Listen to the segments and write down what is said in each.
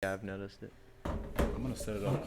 Yeah, I've noticed it. I'm gonna set it up.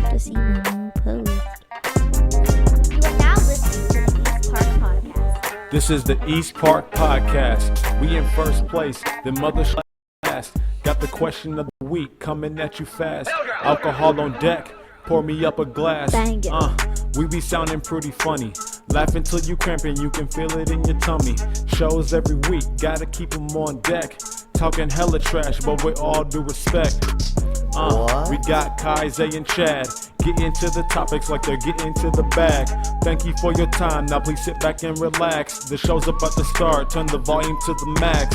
have to see my new post. You are now listening to the East Park Podcast. This is the East Park Podcast. We in first place, the mother last. Got the question of the week coming at you fast. Alcohol on deck, pour me up a glass. Bangin'. We be sounding pretty funny. Laughing till you cramping, you can feel it in your tummy. Shows every week, gotta keep them on deck. Talking hella trash, but with all due respect. We got Kai, Zay, and Chad. Get into the topics like they're getting to the bag. Thank you for your time, now please sit back and relax. The show's about to start, turn the volume to the max.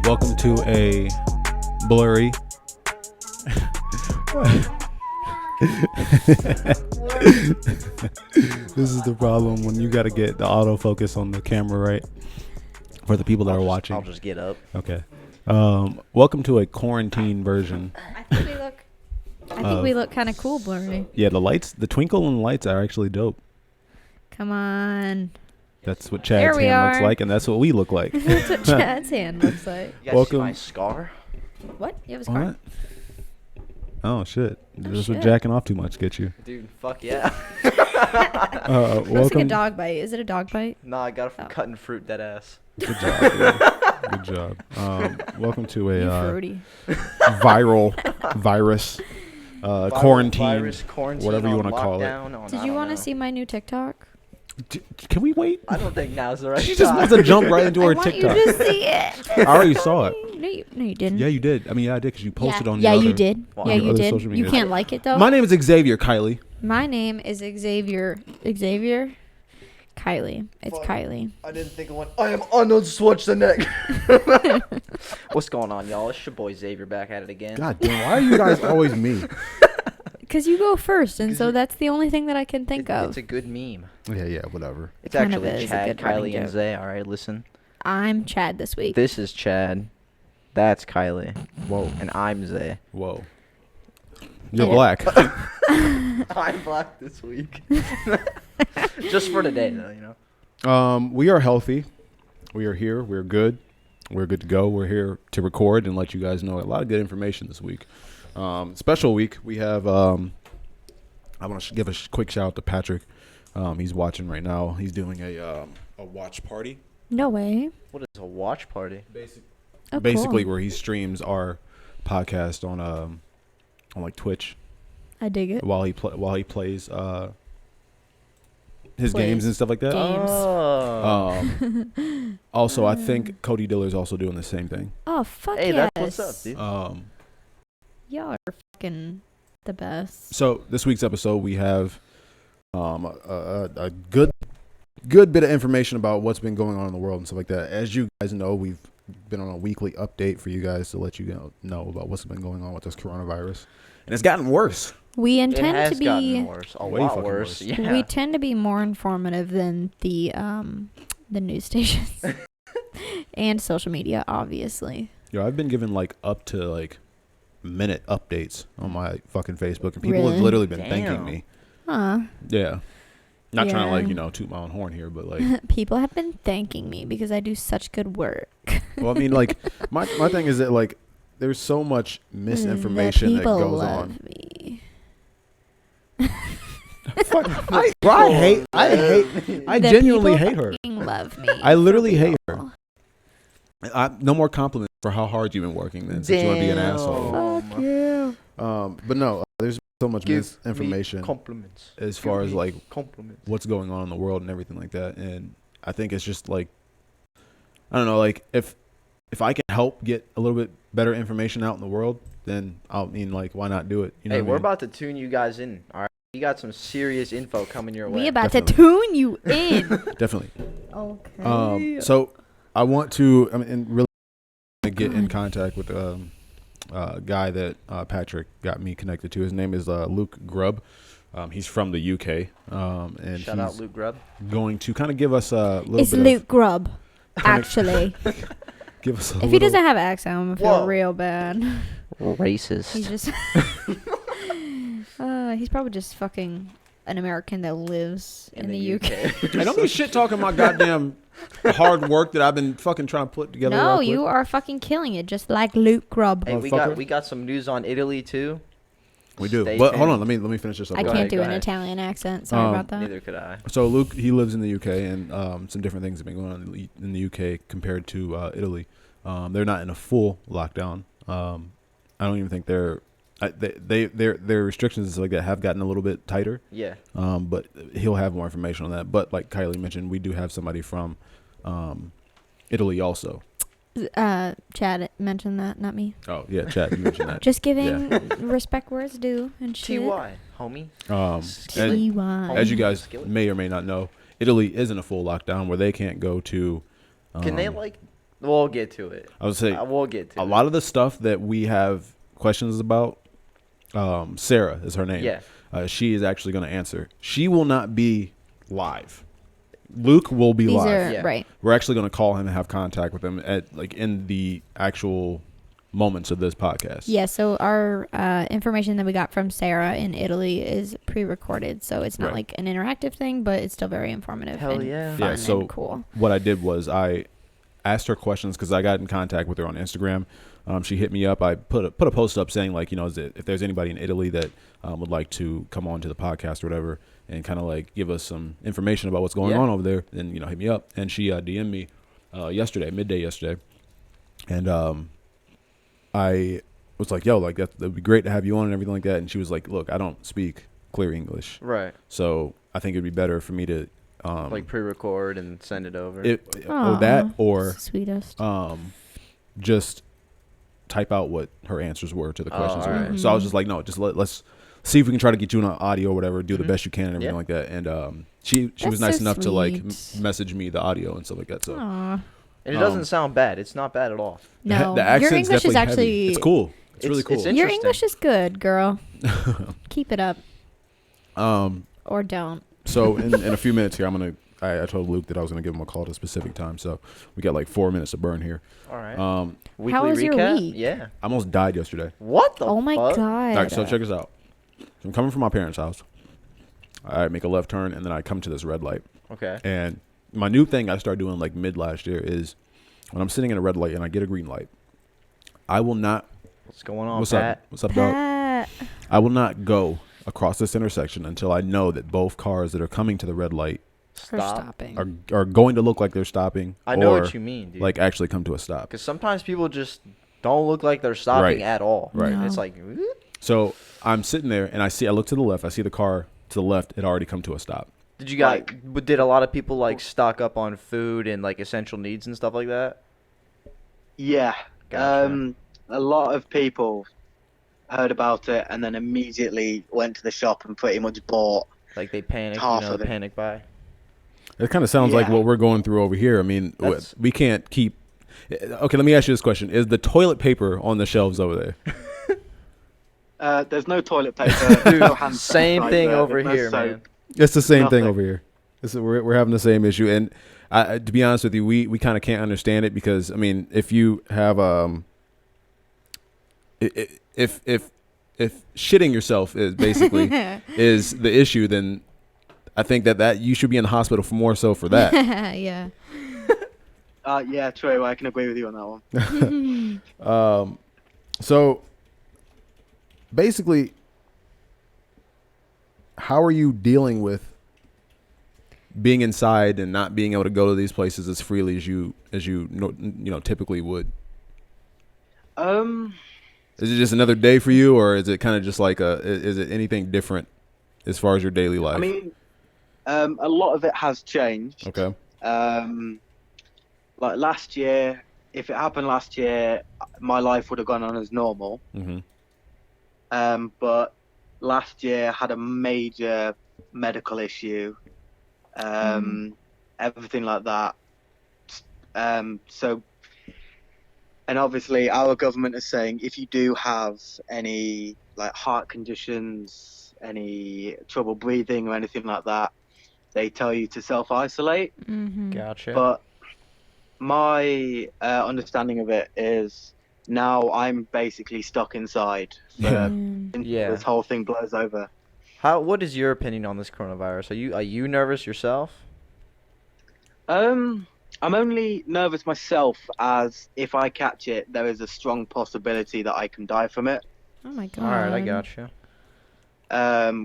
Welcome to a blurry This is the problem when you got to get the autofocus on the camera right for the people that are watching. I'll just get up. Okay. Welcome to a quarantine version. I think we look kind of cool blurry. Yeah, the lights, the twinkle and the lights are actually dope. Come on. That's what Chad's we hand looks are. like, and that's what we look like. That's what Chad's hand looks like. You guys Welcome. see my scar? What? You have a scar? What? Oh shit! This shit. what jacking off too much gets you. Dude, fuck yeah. Looks like a Welcome. dog bite. Is it a dog bite? Nah, I got it from Oh. cutting fruit, dead ass. Good job. Yeah. Good job. Welcome to You a fruity. viral virus quarantine. Virus, quarantine, whatever you on wanna call it. lockdown, on- Did I you don't want to know. see my new TikTok? Can we wait? I don't think now's the right She just time. wants to jump right into I her want TikTok. you to see it. I already saw it. No, you didn't. Yeah, you did. I mean, yeah, I did because you posted on. Yeah, your you other, did. Well, Yeah, on you other did. social You media. can't like it though. My name is Xavier Kylie. My name is Xavier. Xavier. Kylie. It's Fuck. Kylie. I didn't think of one. I am Arnold Schwarzenegger. What's going on, y'all? It's your boy Xavier back at it again. God damn, why are you guys always me? Because you go first, and so that's the only thing that I can think of. It's a good meme. Yeah, whatever. It's kind of actually is a Chad, good running Kylie, and joke. Zay. All right, listen. I'm Chad this week. This is Chad. That's Kylie. Whoa, And I'm Zay. whoa. You're Yeah. black. I'm black this week. Just for today, though, you know. We are healthy. We are here. We're good. We're good to go. We're here to record and let you guys know a lot of good information this week. Special week. We have. I want to give a quick shout out to Patrick. He's watching right now. He's doing a watch party. No way. What is a watch party? Oh, Basically, cool. where he streams our podcast on like Twitch I dig it. while he plays his games and stuff like that. Games. Oh. Also, I think Cody Diller's also doing the same thing. Oh, fuck Hey, yes. that's what's up, dude. Y'all are fucking the best. So this week's episode, we have a good bit of information about what's been going on in the world and stuff like that. As you guys know, we've been on a weekly update for you guys to let you know about what's been going on with this coronavirus, and it's gotten worse. We It intend has to be. gotten worse. A Way lot fucking worse. worse. Yeah. We tend to be more informative than the news stations and social media, obviously. Yo, I've been given like up to like minute updates on my fucking Facebook, and people Really? have literally been Damn. thanking me. Huh. Yeah. Not trying to Yeah. like, toot my own horn here, but like, People have been thanking me because I do such good work. well, I mean, like, my thing is that like, there's so much misinformation that people goes love on. me. I The genuinely people hate her. fucking love me. I literally for hate real. her. No more compliments for how hard you've been working then, since you want to be an asshole. Fuck you. But no, there's so much misinformation Compliments. as far as like Compliments. what's going on in the world and everything like that. And I think it's just like, I don't know, like if I can help get a little bit better information out in the world, then why not do it? You know Hey, what I we're mean? about to tune you guys in. All right. You got some serious info coming your way. We about Definitely. to tune you in. Definitely. Okay. So I want to, really get in contact with a guy that Patrick got me connected to. His name is Luke Grubb. He's from the UK. And Shout out Luke Grubb. going to kind of give us a little It's bit Luke Grubb, actually. give us a If little, he doesn't have an accent, I'm gonna feel Whoa. real bad. Racist. He's just. He's probably just fucking an American that lives in the UK. Hey, don't be shit talking my goddamn hard work that I've been fucking trying to put together. No, you are fucking killing it, just like Luke Grubb. Hey, Motherfucker. we got some news on Italy too. We do. Stay But hold tuned. on, let me finish this up. I real can't quick. do Go an ahead. Italian accent. Sorry about that. Neither could I. So Luke, he lives in the UK, and some different things have been going on in the UK compared to Italy. They're not in a full lockdown. I don't even think their restrictions like that have gotten a little bit tighter. Yeah. But he'll have more information on that. But like Kylie mentioned, we do have somebody from Italy also. Chad mentioned that, not me. Oh yeah, Chad, you mentioned that. Just giving respect where it's due and shit. TY, homie. TY. As you guys may or may not know, Italy is in a full lockdown where they can't go to. Can they like? We'll get to it. I would say We'll get to a it. lot of the stuff that we have questions about. Sarah is her name. Yeah. She is actually going to answer. She will not be live. Luke will be These live. are Yeah. right. We're actually going to call him and have contact with him at like in the actual moments of this podcast. Yeah, so our information that we got from Sarah in Italy is pre-recorded, so it's not Right. like an interactive thing, but it's still very informative. Hell and yeah. fun Yeah, so and cool. what I did was I asked her questions because I got in contact with her on Instagram. She hit me up. I put a post up saying like, if there's anybody in Italy that would like to come on to the podcast or whatever and kind of like give us some information about what's going on over there, then hit me up. And she DM'd me midday yesterday, and I was like, yo, like that'd be great to have you on and everything like that. And she was like, look, I don't speak clear English, Right. so I think it'd be better for me to Like pre-record and send it over. or that Aw, or sweetest. just type out what her answers were to the questions or alright. whatever. So I was just like, no, just let's see if we can try to get you on audio or whatever, do the best you can and everything Yeah. like that. And she was That's nice so enough to like sweet. message me the audio and stuff like that. So Aw. And it doesn't sound bad. It's not bad at all. No, the your accent's English is definitely actually heavy. It's cool. It's really cool. it's Your interesting. English is good, girl. Keep it up Um, or don't. so in a few minutes here, I told Luke that I was gonna give him a call at a specific time. So we got like 4 minutes to burn here. All right. Weekly How was your recap? week? Yeah. I almost died yesterday. What the Oh my fuck? god. All right, so check this out. So I'm coming from my parents' house. I make a left turn and then I come to this red light. Okay. And my new thing I started doing like mid last year is when I'm sitting in a red light and I get a green light, I will not. What's going on, What's Pat? up? What's up, dog? Pat. I will not go across this intersection until I know that both cars that are coming to the red light For Stop. stopping. are going to look like they're stopping. I know or, what you mean, dude. like actually come to a stop. Because sometimes people just don't look like they're stopping Right. at all. Right. No. It's like, So I'm sitting there and I look to the left. I see the car to the left. It already come to a stop. did a lot of people like stock up on food and like essential needs and stuff like that? Yeah. Gotcha. A lot of people heard about it and then immediately went to the shop and pretty much bought. Like they panic, Half of it. panic buy. It kind of sounds like Yeah. what we're going through over here. I mean, That's- we can't keep. Okay, let me ask you this question: is the toilet paper on the shelves over there? There's no toilet paper. no hand Same sanitizer, thing over there's no here, soap. man. It's the same thing Nothing. over here. We're having the same issue, and to be honest with you, we kind of can't understand it because I mean, if you have if shitting yourself is basically is the issue, then I think that you should be in the hospital for more so for that. Yeah. Yeah, true. I can agree with you on that one. So basically, how are you dealing with being inside and not being able to go to these places as freely as you typically would? Is it just another day for you, or is it kind of just like is it anything different as far as your daily life? I mean, a lot of it has changed. Okay. Like last year, if it happened last year, my life would have gone on as normal. Mm-hmm. But last year had a major medical issue, everything like that. So, and obviously our government is saying if you do have any like heart conditions, any trouble breathing or anything like that, they tell you to self-isolate. Mm-hmm. Gotcha. But my understanding of it is now I'm basically stuck inside for Yeah. this whole thing blows over. What is your opinion on this coronavirus? Are you nervous yourself? I'm only nervous myself, as if I catch it, there is a strong possibility that I can die from it. Oh my god. All right, I got you.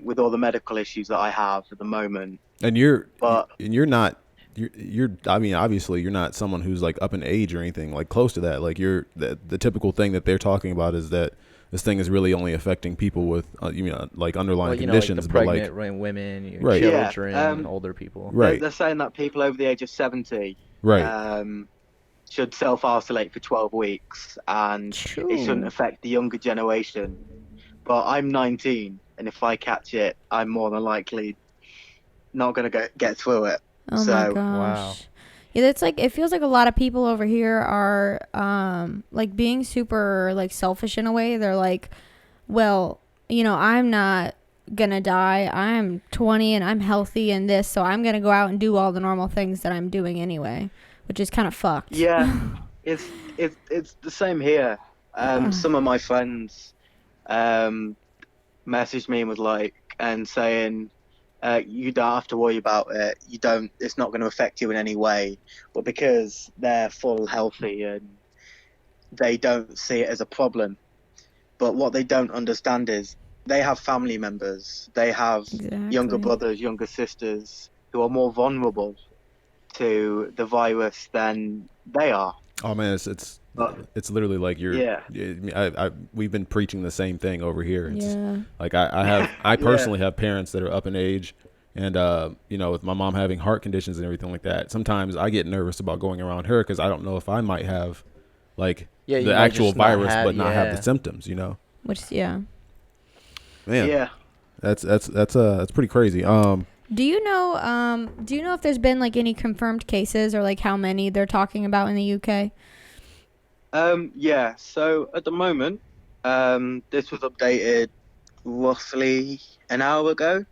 With all the medical issues that I have at the moment. And you're But not you're I mean, obviously you're not someone who's like up in age or anything like close to that. Like you're the typical thing that they're talking about is that this thing is really only affecting people with like underlying conditions, like the but pregnant like women, Right. children, older people. Right. they're saying that people over the age of 70 right. should self-isolate for 12 weeks, and it shouldn't affect the younger generation. But I'm 19, and if I catch it, I'm more than likely not going to get through it. Oh my gosh. Wow. Yeah, it's like it feels like a lot of people over here are like being super like selfish in a way. They're like, well, I'm not gonna die. I'm 20 and I'm healthy and this, so I'm gonna go out and do all the normal things that I'm doing anyway, which is kind of fucked. Yeah, it's the same here. Some of my friends messaged me and was like, and saying, you don't have to worry about it. It's not going to affect you in any way. But because they're full healthy and they don't see it as a problem. But what they don't understand is they have family members. They have younger brothers, younger sisters who are more vulnerable to the virus than they are. Oh man, it's literally like we've been preaching the same thing over here. It's like I personally have parents that are up in age, and with my mom having heart conditions and everything like that, sometimes I get nervous about going around her because I don't know if I might have like the actual virus but not have the symptoms, Which man, Yeah. that's pretty crazy. Do you know if there's been like any confirmed cases or like how many they're talking about in the UK? Yeah, so at the moment, this was updated roughly an hour ago.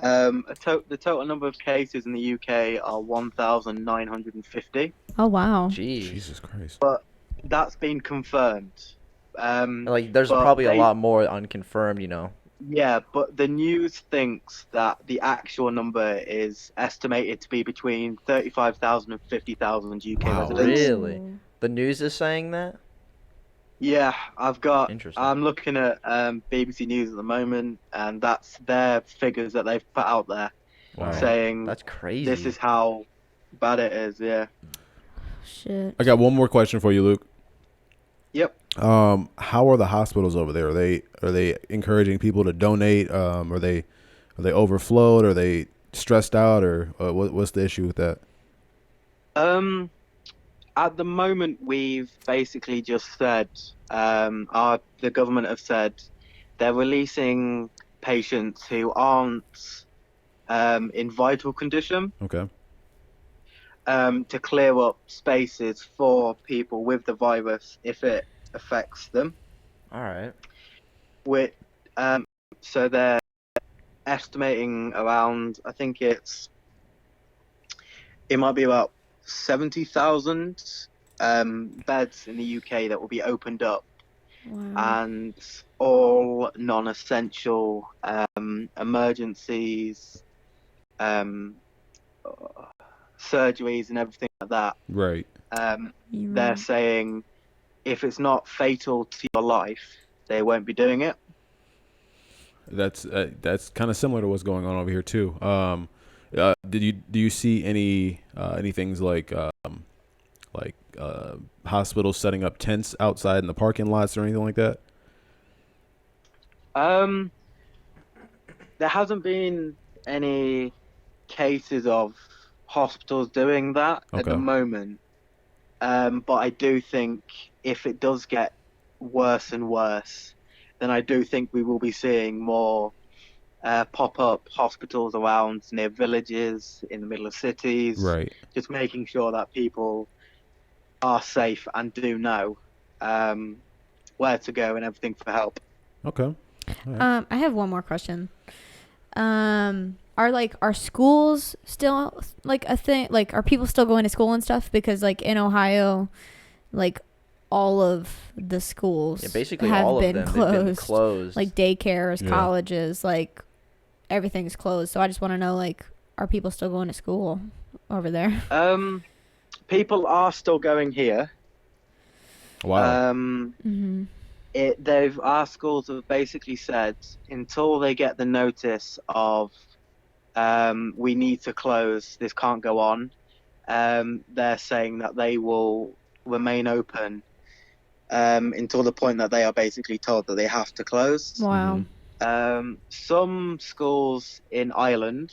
The total number of cases in the UK are 1,950. Oh wow. Jeez. Jesus Christ. But that's been confirmed. There's probably a lot more unconfirmed, Yeah, but the news thinks that the actual number is estimated to be between 35,000 and 50,000 UK residents. Really? The news is saying that? Yeah, Interesting. I'm looking at BBC News at the moment, and that's their figures that they've put out there, saying that's crazy. This is how bad it is. Yeah. Shit. I got one more question for you, Luke. Yep. How are the hospitals over there? Are they encouraging people to donate? Are they overflowed? Are they stressed out? Or what's the issue with that? At the moment, we've basically just said the government have said they're releasing patients who aren't in vital condition. Okay. To clear up spaces for people with the virus if it affects them. All right. So they're estimating around, I think it might be about 70,000 beds in the UK that will be opened up. Wow. And all non-essential emergencies, surgeries and everything like that. Right. They're saying if it's not fatal to your life, they won't be doing it. That's kind of similar to what's going on over here too. Do you see any things like hospitals setting up tents outside in the parking lots or anything like that? There hasn't been any cases of hospitals doing that at the moment. But I do think if it does get worse and worse, then I do think we will be seeing more pop-up hospitals around near villages, in the middle of cities. Right. Just making sure that people are safe and do know where to go and everything for help. Okay. Right. I have one more question. Are schools still like a thing? Like, are people still going to school and stuff? Because like in Ohio, like all of the schools basically have all been of them closed. have been closed. Like daycares, colleges, like everything's closed. So I just want to know, like, are people still going to school over there? People are still going here. Wow. Mm-hmm. Our schools have basically said until they get the notice of we need to close, this can't go on. They're saying that they will remain open until the point that they are basically told that they have to close. Wow. Some schools in Ireland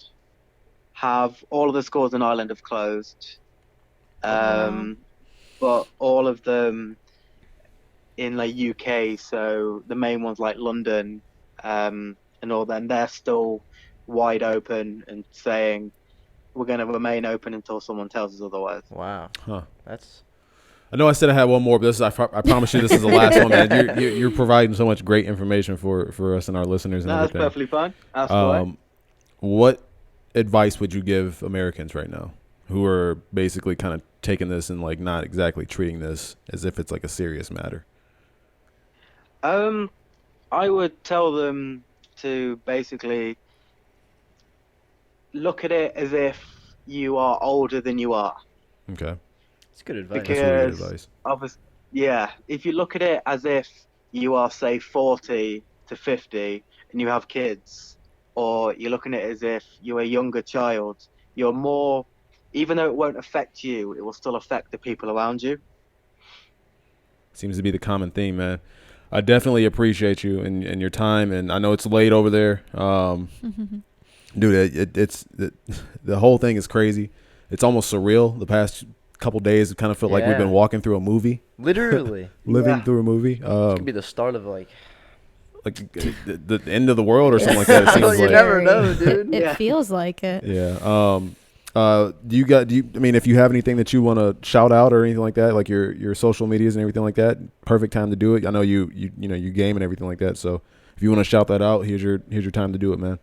all of the schools in Ireland have closed, Wow. but all of them in like UK, so the main ones like London and all them, they're still wide open and saying we're going to remain open until someone tells us otherwise. Wow. Huh. That's I know I said I had one more, but I promise you this is the last one, man. You're providing so much great information for us and our listeners and No, that's everything. perfectly fine. That's fine. What advice would you give Americans right now who are basically kind of taking this and like not exactly treating this as if it's like a serious matter? I would tell them to basically look at it as if you are older than you are. Okay. it's good advice. Because- That's really good advice. Yeah, if you look at it as if you are, say, 40 to 50 and you have kids, or you're looking at it as if you're a younger child, you're more, even though it won't affect you, it will still affect the people around you. Seems to be the common theme, man. I definitely appreciate you and your time, and I know it's late over there. Dude, it's the whole thing is crazy. It's almost surreal. The past couple days, it kind of felt like we've been walking through a movie, Literally. living through a movie. This could be the start of like the end of the world or something like that. It seems You like. never know, dude. It Yeah. feels like it. Yeah. I mean, if you have anything that you want to shout out or anything like that, like your social medias and everything like that, perfect time to do it. I know you game and everything like that. So if you want to shout that out, here's your time to do it, man.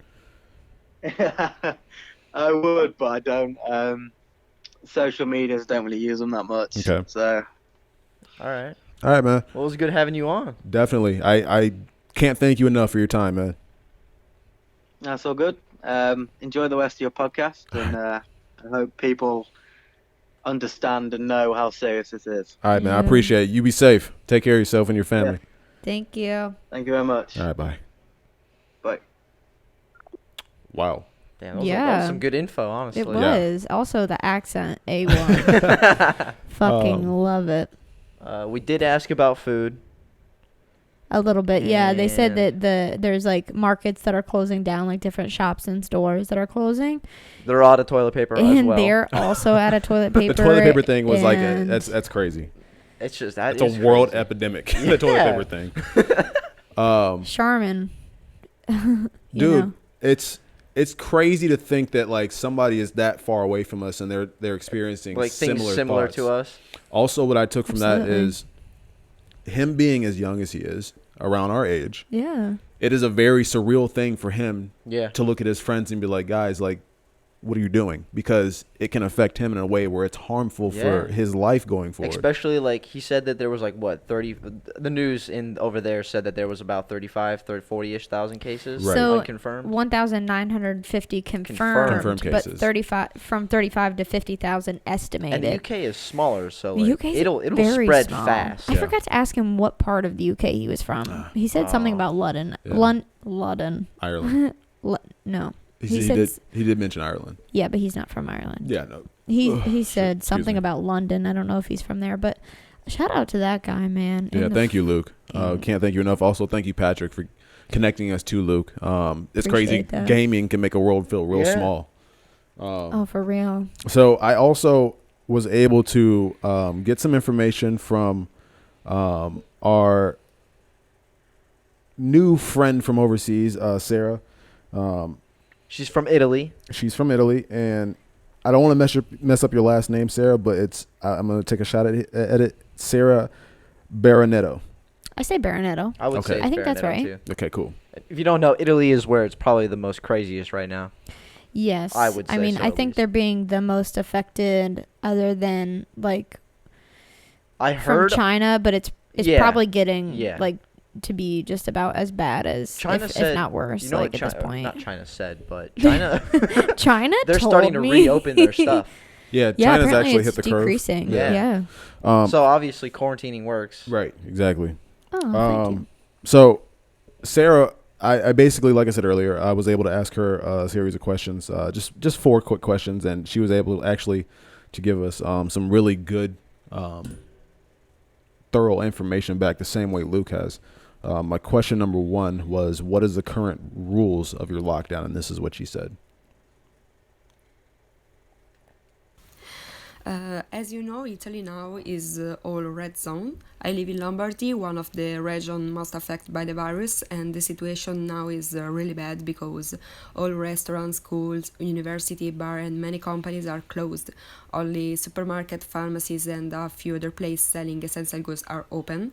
I would, but I don't. Social medias, don't really use them that much. Okay. So All right. All right, man. Well, it was good having you on. Definitely. I can't thank you enough for your time, man. that's all good. Enjoy the rest of your podcast, and I hope people understand and know how serious this is. All right, man. I Yeah. appreciate it. You be safe. Take care of yourself and your family. Thank you. Thank you very much. All right, bye. Bye. Wow. Damn, that was some good info, honestly. It was. Also, the accent, A1. Fucking love it. We did ask about food. A little bit, yeah. They said And- that there's like markets that are closing down, like different shops and stores that are closing, They're out of toilet paper as and well. they're also out of toilet paper. The toilet paper thing was like and- that's crazy. It's just It's a world epidemic. The toilet Yeah. paper thing. Charmin. You Dude, know. it's crazy to think that like somebody is that far away from us and they're experiencing like things similar to thoughts. us. Also, what I took from that Absolutely. is him being as young as he is, around our age. Yeah. It is a very surreal thing for him Yeah. to look at his friends and be like, guys, like, what are you doing? Because it can affect him in a way where it's harmful for Yeah. his life going forward. Especially like he said that there was like what 30 the news in over there said that there was about 40-ish thousand cases Right. So unconfirmed. 1,950 confirmed, Confirmed but cases. 35 to 50,000 estimated. And the UK is smaller, so The like, UK 's it'll very spread small. fast. I forgot to ask him what part of the UK he was from. He said something about London. Yeah. London. Ireland. No. He did mention Ireland. Yeah, but he's not from Ireland. Yeah, no. He said Excuse something me. about London. I don't know if he's from there, but shout out to that guy, man. Yeah, And thank you, Luke. Can't thank you enough. Also, thank you, Patrick, for connecting us to Luke. It's crazy. Appreciate that. Gaming can make a world feel real Yeah. small. Oh, for real. So I also was able to get some information from our new friend from overseas, Sarah. She's from Italy. She's from Italy, and I don't want to mess up your last name, Sarah, but I'm going to take a shot at it. Sarah Baronetto. I say Baronetto. I would Okay. say it's I think that's Baronetto, right. too. Okay, cool. If you don't know, Italy is where it's probably the most craziest right now. Yes. I would say mean, so, I at think least. they're being the most affected other than like I from heard China, but it's Yeah. probably getting Yeah. like to be just about as bad as, China said, if not worse, you know like what at this point. not China said, but China, China they're told starting to me. reopen their stuff. Yeah, Yeah, China's apparently actually it's hit the curve. decreasing. Yeah. Yeah. So obviously quarantining works. Right, exactly. Oh, thank you. So, Sarah, I basically, like I said earlier, I was able to ask her a series of questions, just 4 quick questions, and she was able actually to give us some really good, thorough information back the same way Luke has. My question number 1 was, what is the current rules of your lockdown? And this is what she said. As you know, Italy now is all red zone. I live in Lombardy, one of the regions most affected by the virus, and the situation now is really bad because all restaurants, schools, university, bar, and many companies are closed. Only supermarket, pharmacies, and a few other places selling essential goods are open.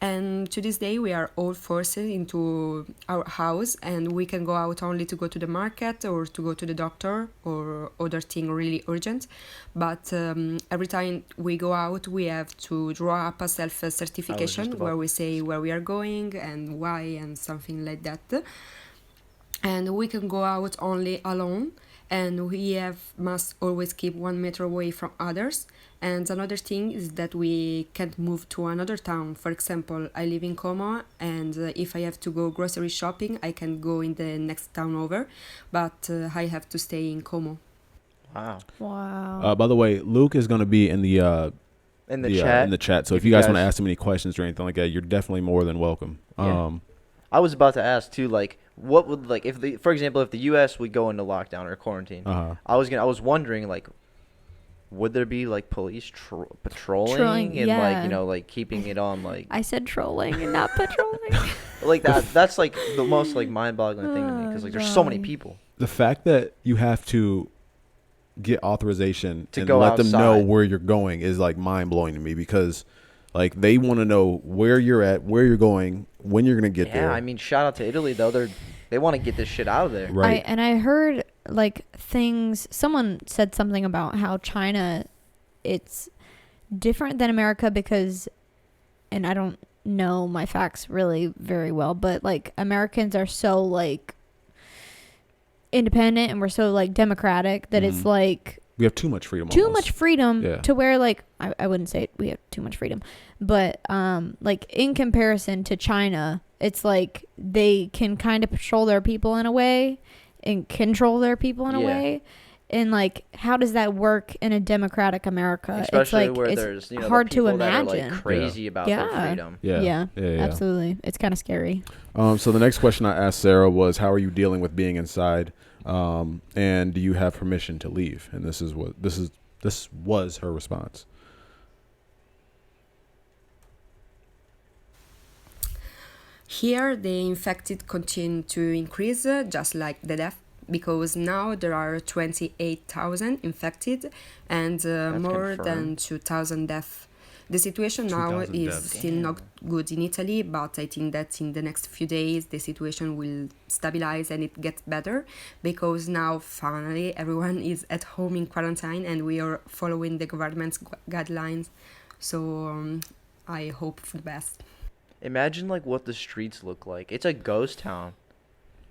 And to this day, we are all forced into our house, and we can go out only to go to the market or to go to the doctor or other thing really urgent. But every time we go out, we have to draw up a self-certification where we say where we are going and why and something like that. And we can go out only alone, and we must always keep 1 meter away from others. And another thing is that we can't move to another town. For example, I live in Como, and if I have to go grocery shopping, I can go in the next town over, but I have to stay in Como. Wow. Wow. By the way, Luke is going to be in the chat. in the chat. So if you guys want to ask him any questions or anything like that, you're definitely more than welcome. Yeah. I was about to ask too, like, what would, like, for example, if the U.S. would go into lockdown or quarantine, I was wondering, like, would there be like police patrolling and yeah. like, you know, like keeping it on, like, I said trolling and not patrolling. like that's like the most like mind-boggling thing to me, because like there's so many people. The fact that you have to get authorization To and go let them know outside. where you're going is like mind-blowing to me, because like they want to know where you're at, where you're going, when you're going to get there. Yeah, I mean, shout out to Italy though. They want to get this shit out of there. Right. I heard like someone said something about how China, it's different than America because, and I don't know my facts really very well, but like Americans are so like independent and we're so like democratic that it's like we have too much freedom. too almost. much freedom Yeah. to where like I wouldn't say we have too much freedom, but like in comparison to China, it's like they can kind of patrol their people in a way and control their people in a way. And like, how does that work in a democratic America? Especially it's like, where it's there's, you know, hard the people to imagine. that are like crazy about their freedom. Yeah. Absolutely. It's kind of scary. So the next question I asked Sarah was, how are you dealing with being inside? And do you have permission to leave? And this was her response. Here, the infected continue to increase, just like the death, because now there are 28,000 infected and more than 2,000 deaths. The situation now is still not good in Italy, but I think that in the next few days the situation will stabilize and it gets better, because now finally everyone is at home in quarantine and we are following the government's guidelines. So I hope for the best. Imagine like what the streets look like. It's a ghost town.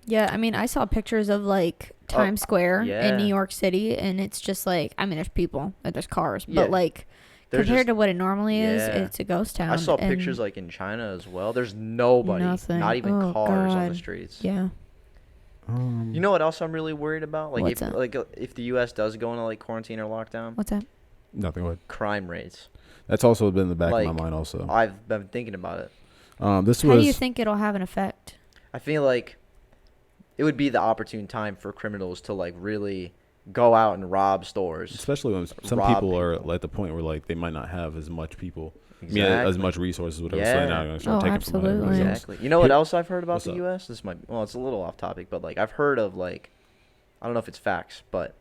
Yeah, I mean, I saw pictures of like Times Square in New York City, and it's just like, I mean, there's people and there's cars, but like compared to what it normally is, it's a ghost town. I saw pictures like in China as well. There's nobody, not even cars on the streets. Yeah. You know what else I'm really worried about? Like What's if the U.S. does go into like quarantine or lockdown. What's that? Nothing. What? Crime rates. That's also been in the back of my mind. Also, I've been thinking about it. How do you think it'll have an effect? I feel like it would be the opportune time for criminals to like really go out and rob stores. Especially when some people are at the point where like they might not have as much people, as much resources, whatever. So they're not going to start taking from everybody else. Exactly. You know what else I've heard about the U.S.? This might, well, it's a little off topic, but like I've heard of like, I don't know if it's facts, but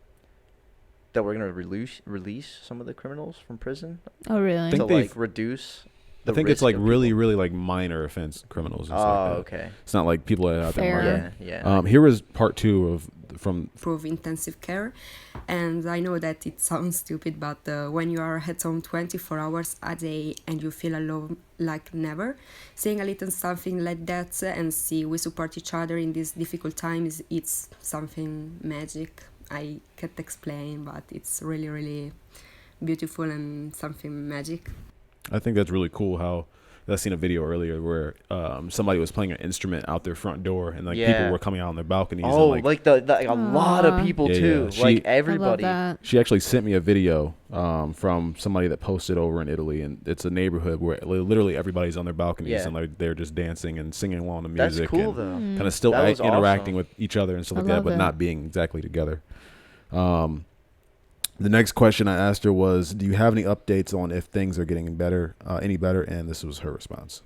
that we're going to release some of the criminals from prison. Oh, really? To like reduce. I think it's like really, really like minor offense criminals. And stuff like that. Okay. It's not like people out there. Fair. Yeah. Here is part 2 of from prove intensive care. And I know that it sounds stupid, but when you are at home 24 hours a day and you feel alone like never, saying a little something like that and see we support each other in these difficult times, it's something magic. I can't explain, but it's really, really beautiful and something magic. I think that's really cool how I seen a video earlier where somebody was playing an instrument out their front door and like people were coming out on their balconies. Oh, and, like a lot of people too. Yeah. Like everybody. I love that. She actually sent me a video from somebody that posted over in Italy, and it's a neighborhood where literally everybody's on their balconies and like they're just dancing and singing along to music. That's cool and though. Kind of still That was interacting awesome. with each other and stuff I like that, love but it. not being exactly together. The next question I asked her was, do you have any updates on if things are getting better, any better? And this was her response.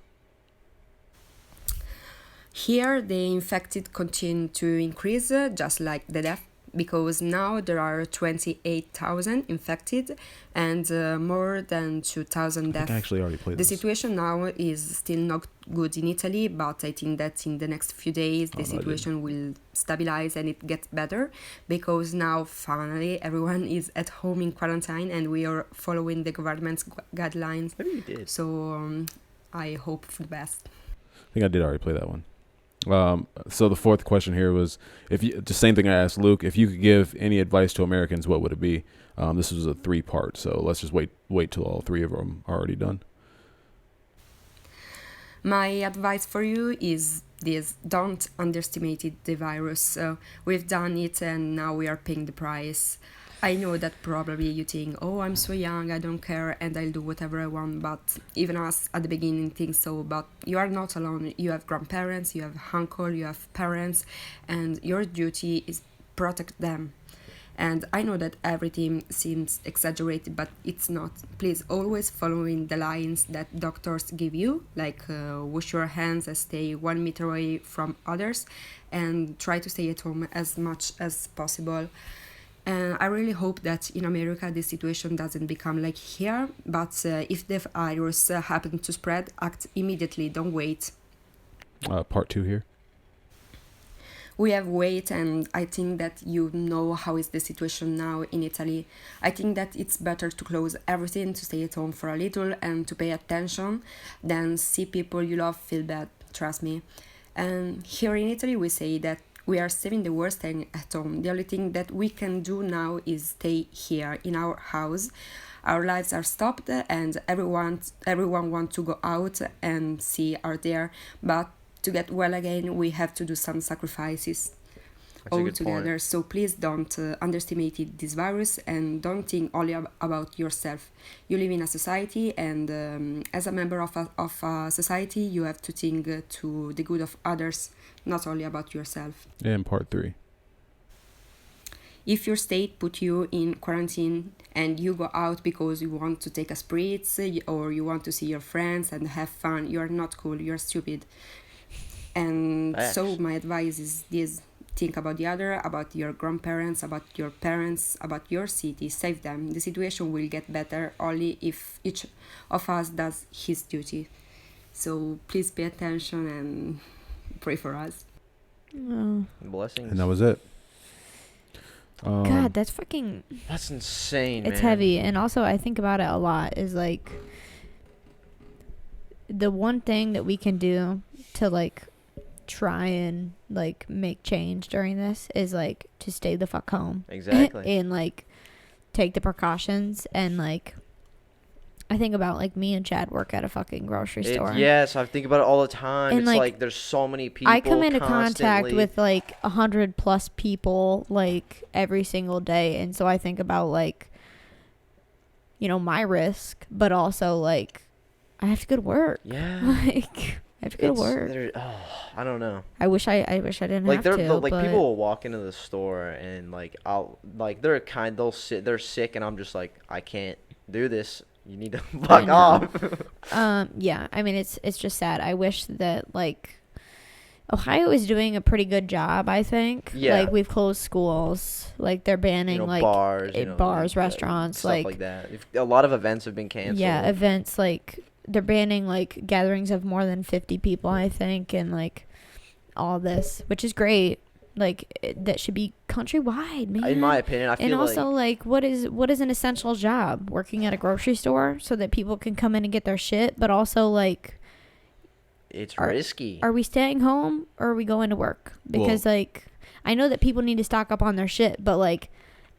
Here, the infected continue to increase, just like the death, because now there are 28,000 infected and more than 2,000 I deaths. think I actually already played The this. situation now is still not good in Italy, but I think that in the next few days the situation will stabilize and it gets better, because now finally everyone is at home in quarantine and we are following the government's guidelines. Maybe you did. So I hope for the best. I think I did already play that one. So the fourth question here was, if you, the same thing I asked Luke, if you could give any advice to Americans, what would it be? This was a 3-part, so let's just wait till all 3 of them are already done. My advice for you is this: don't underestimate the virus. We've done it and now we are paying the price. I know that probably you think, oh, I'm so young, I don't care, and I'll do whatever I want, but even us at the beginning think so, but you are not alone. You have grandparents, you have uncle, you have parents, and your duty is protect them. And I know that everything seems exaggerated, but it's not. Please always following the lines that doctors give you, like wash your hands and stay 1 meter away from others, and try to stay at home as much as possible. And I really hope that in America the situation doesn't become like here, but if the virus happens to spread, act immediately, don't wait. Part 2 here. We have wait, and I think that you know how is the situation now in Italy. I think that it's better to close everything, to stay at home for a little and to pay attention than see people you love feel bad, trust me. And here in Italy we say that we are saving the world staying at home. The only thing that we can do now is stay here in our house. Our lives are stopped and everyone wants to go out and see out there, but to get well again we have to do some sacrifices all together. So please don't underestimate this virus and don't think only about yourself. You live in a society, and as a member of a society you have to think to the good of others, not only about yourself. And part 3. If your state put you in quarantine and you go out because you want to take a spritz or you want to see your friends and have fun, you are not cool, you are stupid. And so my advice is this: think about the other, about your grandparents, about your parents, about your city. Save them. The situation will get better only if each of us does his duty. So please pay attention and pray for us. Oh. Blessings. And that was it. God, that's insane, it's man. heavy. And also I think about it a lot is like the one thing that we can do to like try and like make change during this is like to stay the fuck home. Exactly. And like take the precautions. And like I think about like me and Chad work at a fucking grocery store. Yes, I think about it all the time. And it's like there's so many people. I come into contact constantly. with like 100+ people like every single day, and so I think about like, you know, my risk, but also like I have to go to work. Yeah. Like I have to go to work. I don't know. I wish I didn't Like have to. like but people will walk into the store and like they're sick and I'm just like, I can't do this. You need to fuck off. Yeah, I mean it's just sad. I wish that like Ohio is doing a pretty good job, I think. Yeah. Like we've closed schools. Like they're banning like bars, restaurants, stuff like that. A lot of events have been canceled. Yeah, events like they're banning like gatherings of more than 50 people, I think, and like all this, which is great. that should be countrywide, man. In my opinion, I feel and also like what is an essential job? Working at a grocery store so that people can come in and get their shit, but also like it's risky. Are we staying home or are we going to work? Because like I know that people need to stock up on their shit, but like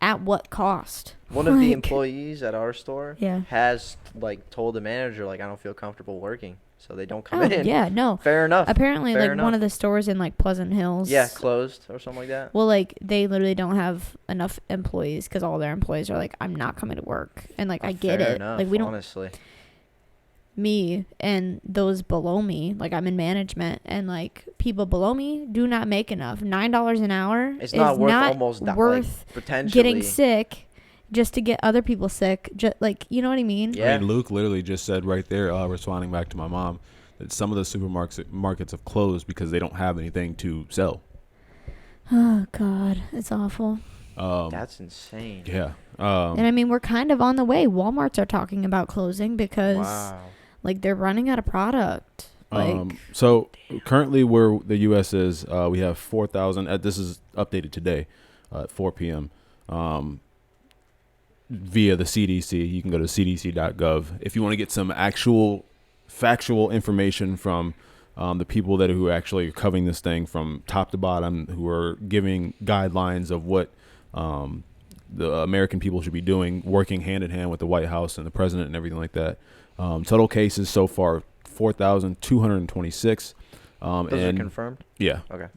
at what cost? One of the employees at our store Yeah. has like told the manager like I don't feel comfortable working, so they don't come in. Yeah, no. Fair enough. Apparently, Fair like enough. one of the stores in like Pleasant Hills. Yeah, closed or something like that. Well, like they literally don't have enough employees because all their employees are like, I'm not coming to work, and like I get Fair it. enough, Like we don't. honestly. Me and those below me, like I'm in management, and like people below me do not make enough. $9 an hour. It's is not worth almost worth like, potentially getting sick just to get other people sick. Just like, you know what I mean? Yeah. I mean, Luke literally just said right there, responding back to my mom, that some of the supermarkets have closed because they don't have anything to sell. Oh God, it's awful. That's insane. Yeah. And I mean, we're kind of on the way. Walmarts are talking about closing because like they're running out of product. Like so currently where the U.S. is, we have 4,000. This is updated today at 4 p.m. Via the CDC. You can go to cdc.gov if you want to get some actual factual information from the people who actually are covering this thing from top to bottom, who are giving guidelines of what the American people should be doing, working hand in hand with the White House and the president and everything like that. Total cases so far, 4,226. Those are confirmed? Yeah. Okay.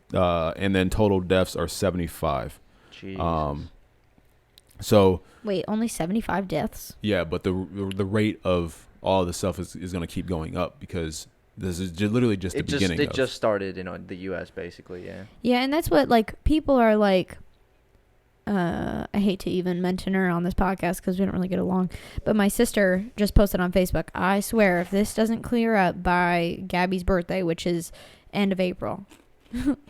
And then total deaths are 75. Jeez. So wait, only 75 deaths? Yeah, but the rate of all of this stuff is going to keep going up because this is literally just the beginning. It just started in the U.S. basically, yeah. Yeah, and that's what like people are like. I hate to even mention her on this podcast because we don't really get along, but my sister just posted on Facebook, I swear if this doesn't clear up by Gabby's birthday, which is end of April.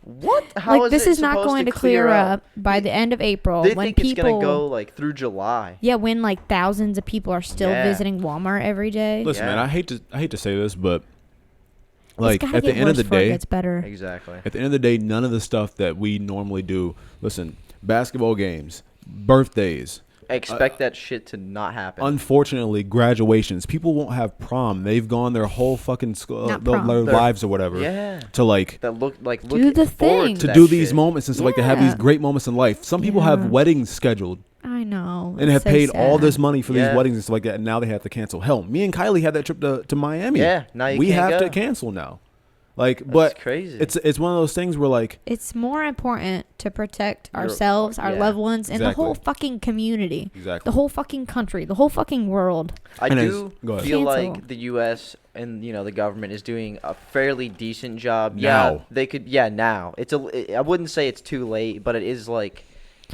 What? How like, is this is not going to clear up by the end of April. They when think people, it's going to go like through July. Yeah, when like thousands of people are still visiting Walmart every day. Listen, man, I hate to say this, but like at the end of the day, it's better. Exactly. At the end of the day, none of the stuff that we normally do. Listen, basketball games, birthdays. Expect that shit to not happen. Unfortunately, graduations. People won't have prom. They've gone their whole fucking their lives or whatever. Yeah. To like that look do the thing. To do these moments and stuff like to have these great moments in life. Some people have weddings scheduled. I know. And have so paid sad. all this money for these weddings and stuff like that, and now they have to cancel. Hell, me and Kylie had that trip to Miami. Yeah, now we can't have go. to cancel now. Like, That's but crazy. It's one of those things where like it's more important to protect ourselves, our loved ones, and the whole fucking community. Exactly. The whole fucking country, the whole fucking world. I do feel Cancel. like the U.S. and the government is doing a fairly decent job. Now. Yeah, they could. Yeah, now I wouldn't say it's too late, but it is like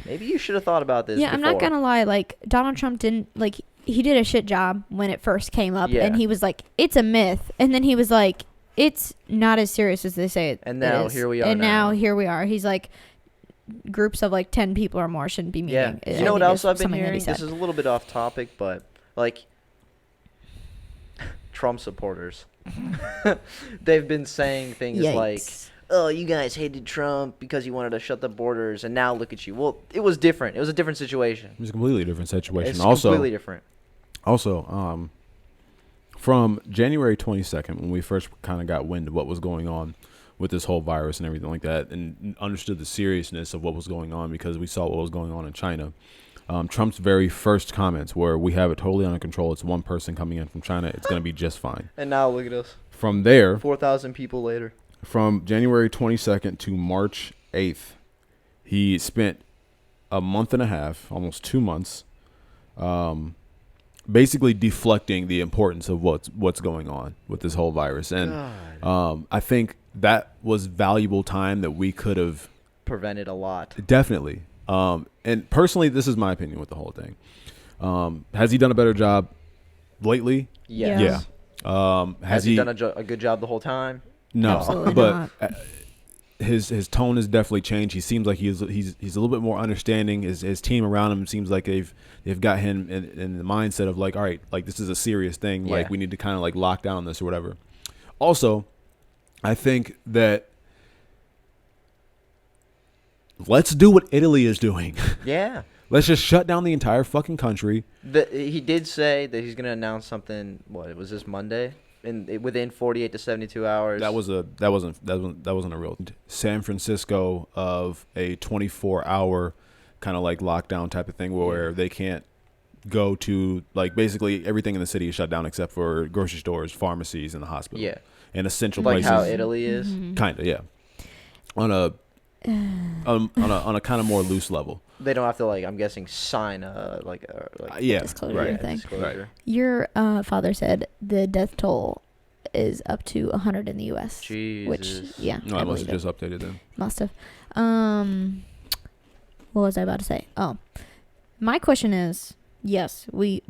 maybe you should have thought about this. Yeah, I'm not before. gonna lie. Like Donald Trump didn't like he did a shit job when it first came up, and he was like, "It's a myth," and then he was like, "It's not as serious as they say it." And now here we are. And now here we are. He's like, groups of like 10 people or more shouldn't be meeting. Yeah. You know what else I've been hearing? This is a little bit off topic, but like Trump supporters, they've been saying things like, "Oh, you guys hated Trump because he wanted to shut the borders, and now look at you." Well, it was different. It was a different situation. It was a completely different situation. It's also, completely different. Also, from January 22nd, when we first kind of got wind of what was going on with this whole virus and everything like that, and understood the seriousness of what was going on because we saw what was going on in China, Trump's very first comments were, "We have it totally under control. It's one person coming in from China. It's going to be just fine." And now look at us. From there, 4,000 people later. From January 22nd to March 8th, he spent a month and a half, almost 2 months, basically deflecting the importance of what's going on with this whole virus. And I think that was valuable time that we could have prevented a lot. Definitely. And personally, this is my opinion with the whole thing. Has he done a better job lately? Yes. Yeah. Has he done a good job the whole time? No. Absolutely but not. His tone has definitely changed. He seems like he's a little bit more understanding. His team around him seems like they've got him in the mindset of like, all right, like this is a serious thing. Like we need to kind of like lock down on this or whatever. Also, I think that let's do what Italy is doing. Yeah. Let's just shut down the entire fucking country. He did say that he's gonna announce something. What was this Monday? Within 48 to 72 hours. That wasn't a real. San Francisco of a 24-hour kind of like lockdown type of thing where they can't go to, like, basically everything in the city is shut down except for grocery stores, pharmacies, and the hospital. Yeah. And essential like places. How Italy is. Kind of, yeah. On a kind of more loose level. They don't have to, like, I'm guessing, sign disclosure thing. Disclosure. Right. Your father said the death toll is up to 100 in the U.S. Jesus. Which, yeah, No, I must have believe just updated them. Must have. What was I about to say? Oh, my question is, yes, we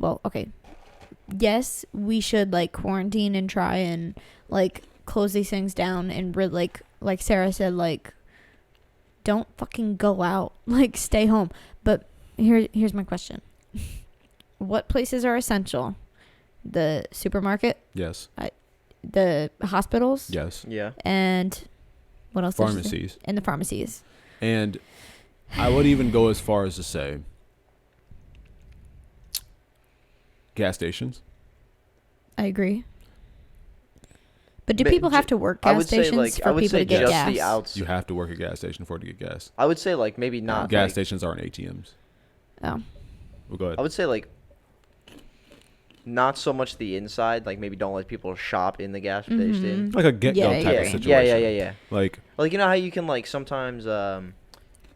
should, like, quarantine and try and, like, close these things down and really, like Sarah said, like, don't fucking go out, like, stay home. But here's my question. What places are essential? The supermarket? Yes. The hospitals? Yes. Yeah. And what else? did you say? Pharmacies. And the pharmacies. And I would even go as far as to say gas stations. I agree. But do people have to work gas stations for people to get gas? You have to work a gas station for it to get gas. I would say, like, maybe not. Gas stations aren't ATMs. Oh. Well, go ahead. I would say, like, not so much the inside. Like, maybe don't let people shop in the gas station. Like a get-go type of situation. Yeah. Like, you know how you can, like, sometimes that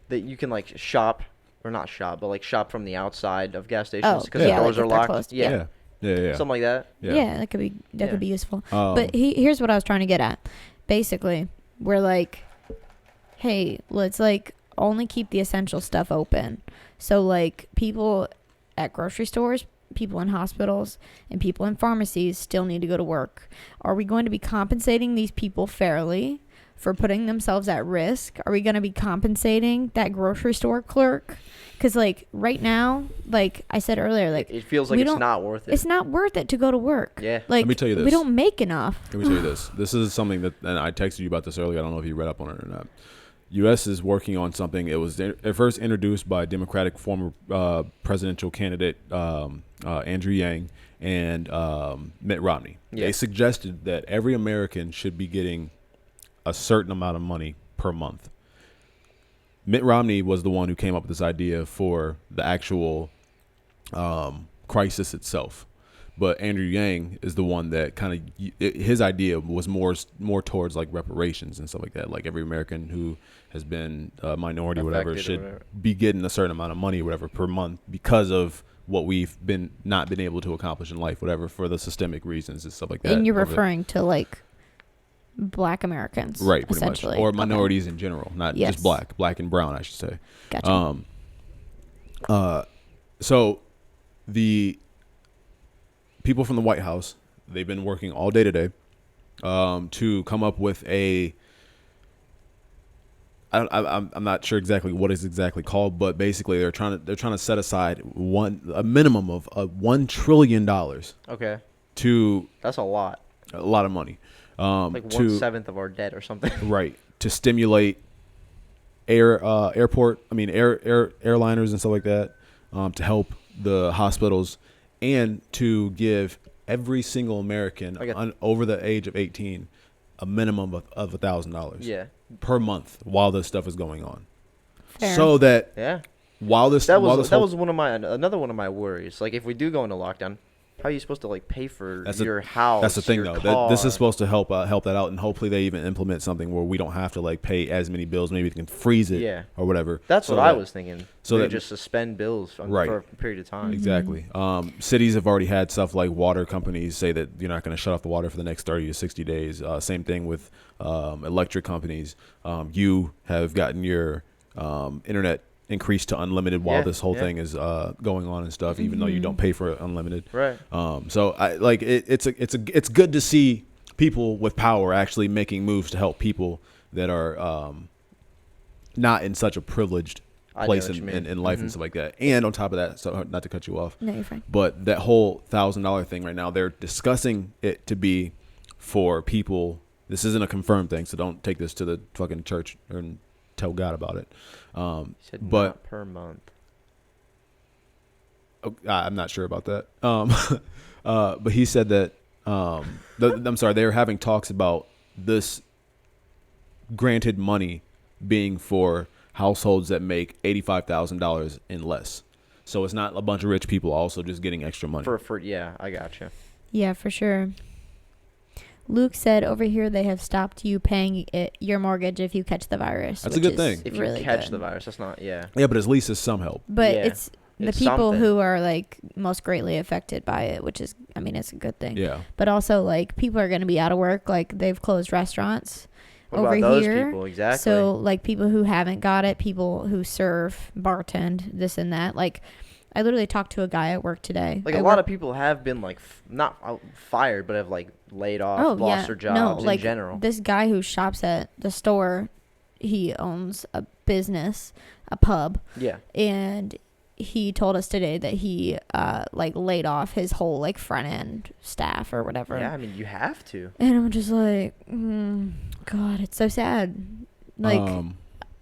you can, like, shop, or not shop, but, like, shop from the outside of gas stations because the doors are locked. Closed. Yeah. Something like that. Yeah, that could be useful. But here's what I was trying to get at. Basically, we're like, hey, let's, like, only keep the essential stuff open. So, like, people at grocery stores, people in hospitals, and people in pharmacies still need to go to work. Are we going to be compensating these people fairly for putting themselves at risk? Are we going to be compensating that grocery store clerk? Because, like, right now, like I said earlier, like, it feels like it's not worth it. It's not worth it to go to work. Yeah. Like, let me tell you this. We don't make enough. Let me tell you this. This is something that, and I texted you about this earlier. I don't know if you read up on it or not. U.S. is working on something. It was at first introduced by Democratic former presidential candidate Andrew Yang and Mitt Romney. Yeah. They suggested that every American should be getting a certain amount of money per month. Mitt Romney was the one who came up with this idea for the actual crisis itself. But Andrew Yang is the one that kind of, his idea was more towards, like, reparations and stuff like that. Like, every American who has been a minority or whatever should be getting a certain amount of money or whatever per month because of what we've not been able to accomplish in life, whatever, for the systemic reasons and stuff like that. And you're referring to, like, Black Americans, right? Pretty much, essentially, or minorities in general, not just black and brown, I should say. Gotcha. So the people from the White House, they've been working all day today to come up with I'm not sure exactly what it's exactly called, but basically they're trying to set aside a minimum of $1 trillion. Okay. That's a lot of money. Like 1/7 of our debt or something. Right. To stimulate airliners and stuff like that, to help the hospitals, and to give every single American over the age of 18 a minimum of $1,000 per month while this stuff is going on. Fair. So that while this that was another one of my worries. Like, if we do go into lockdown, how are you supposed to, like, pay for your house? That's the thing, though. This is supposed to help that out, and hopefully they even implement something where we don't have to, like, pay as many bills. Maybe they can freeze it or whatever. That's what I was thinking. So they just suspend bills for a period of time. Exactly. Cities have already had stuff like water companies say that you're not going to shut off the water for the next 30 to 60 days. Same thing with electric companies. You have gotten your internet increased to unlimited while this whole thing is going on and stuff, even though you don't pay for it unlimited. Right. So I like it's good to see people with power actually making moves to help people that are not in such a privileged place in life and stuff like that. And on top of that, so not to cut you off, no, you're fine. But that whole $1,000 thing right now, they're discussing it to be for people. This isn't a confirmed thing, so don't take this to the fucking church and tell God about it. He said But not per month. I'm not sure about that. But he said that I'm sorry, they were having talks about this granted money being for households that make $85,000 and less. So it's not a bunch of rich people also just getting extra money. Yeah, I gotcha. Yeah, for sure. Luke said over here they have stopped you paying your mortgage if you catch the virus. That's a good thing. If you really catch good. the virus, that's not, yeah. Yeah, but at least it's some help. But Yeah. it's the It's people something. who are like most greatly affected by it, which is, I mean, it's a good thing. Yeah. But also, like, people are going to be out of work. Like, they've closed restaurants What over about those here. people? Exactly. So, like, people who haven't got it, people who serve, bartend, this and that. Like, I literally talked to a guy at work today. Like, a lot of people have been, like, not fired, but have, like, laid off, lost their jobs in general. This guy who shops at the store, he owns a business, a pub. Yeah. And he told us today that he like laid off his whole like front end staff or whatever. Yeah, I mean, you have to. And I'm just like, God, it's so sad. Like,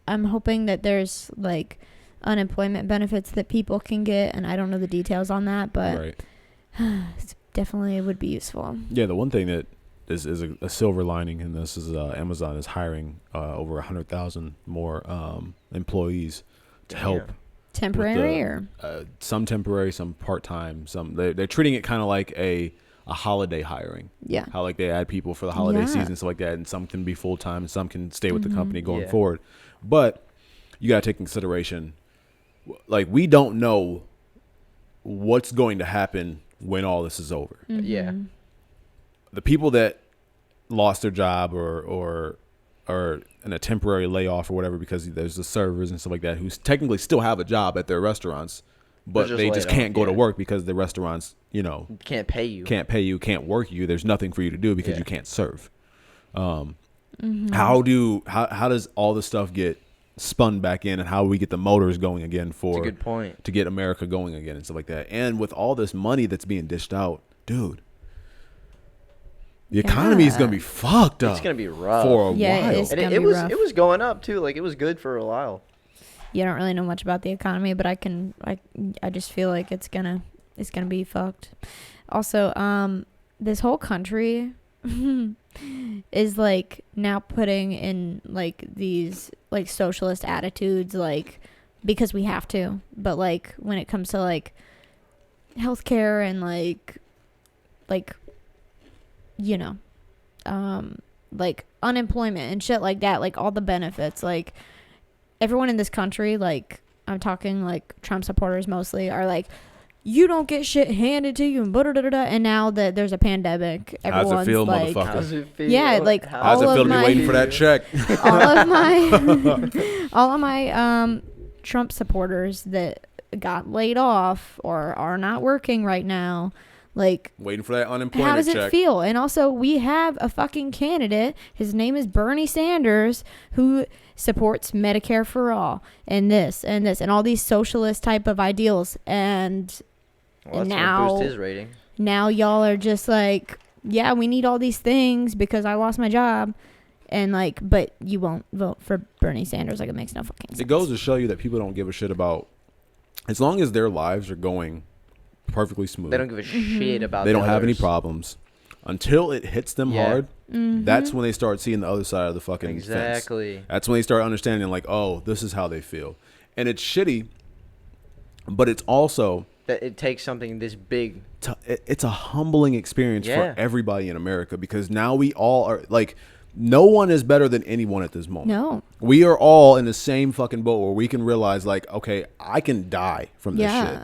I'm hoping that there's like unemployment benefits that people can get, and I don't know the details on that, but Right. it's definitely would be useful. Yeah, the one thing that is a silver lining in this is Amazon is hiring over 100,000 more employees to help. Temporary with some temporary, some part-time, some they're treating it kind of like a holiday hiring. Yeah. How like they add people for the holiday Yeah. season, stuff like that, and some can be full-time and some can stay with the company going Yeah. forward. But you got to take in consideration, like, we don't know what's going to happen when all this is over. Yeah. The people that lost their job or in a temporary layoff or whatever because there's the servers and stuff like that who technically still have a job at their restaurants, but just they laid just off, can't go to yeah. work because the restaurants, Can't pay you. can't work you. There's nothing for you to do because Yeah. you can't serve. How does all this stuff get spun back in, and how we get the motors going again That's a good point. to get America going again and stuff like that? And with all this money that's being dished out, dude, the economy is gonna be fucked up. It's gonna be rough for a Yeah, while. it's And gonna it be was rough. it was going up too. Like, it was good for a while. You don't really know much about the economy, but I just feel like it's gonna be fucked. Also, this whole country is like now putting in like these like socialist attitudes, like because we have to. But like when it comes to like healthcare and like like unemployment and shit like that, like all the benefits, like everyone in this country, like I'm talking like Trump supporters mostly, are like, you don't get shit handed to you and and now that there's a pandemic, How's it everyone's feel, like, motherfucker? How's it feel? Yeah, like, How's all it feel of to be my- waiting for that check? all of my Trump supporters that got laid off or are not working right now, like, Waiting for that unemployment how does check. it feel? And also, we have a fucking candidate. His name is Bernie Sanders, who supports Medicare for all and this and all these socialist type of ideals. And Well, that's now, gonna boost his rating. now y'all are just like, yeah, we need all these things because I lost my job. And like, but you won't vote for Bernie Sanders. Like, it makes no fucking sense. It goes to show you that people don't give a shit about, as long as their lives are going perfectly smooth. They don't give a shit about. They the don't have any others. problems until it hits them Yeah. hard. That's when they start seeing the other side of the fucking fence. Exactly. That's when they start understanding, like, oh, this is how they feel. And it's shitty, but it's also That it takes something this big. it's a humbling experience Yeah. for everybody in America, because now we all are like, no one is better than anyone at this moment. No. We are all in the same fucking boat where we can realize, like, okay, I can die from this shit.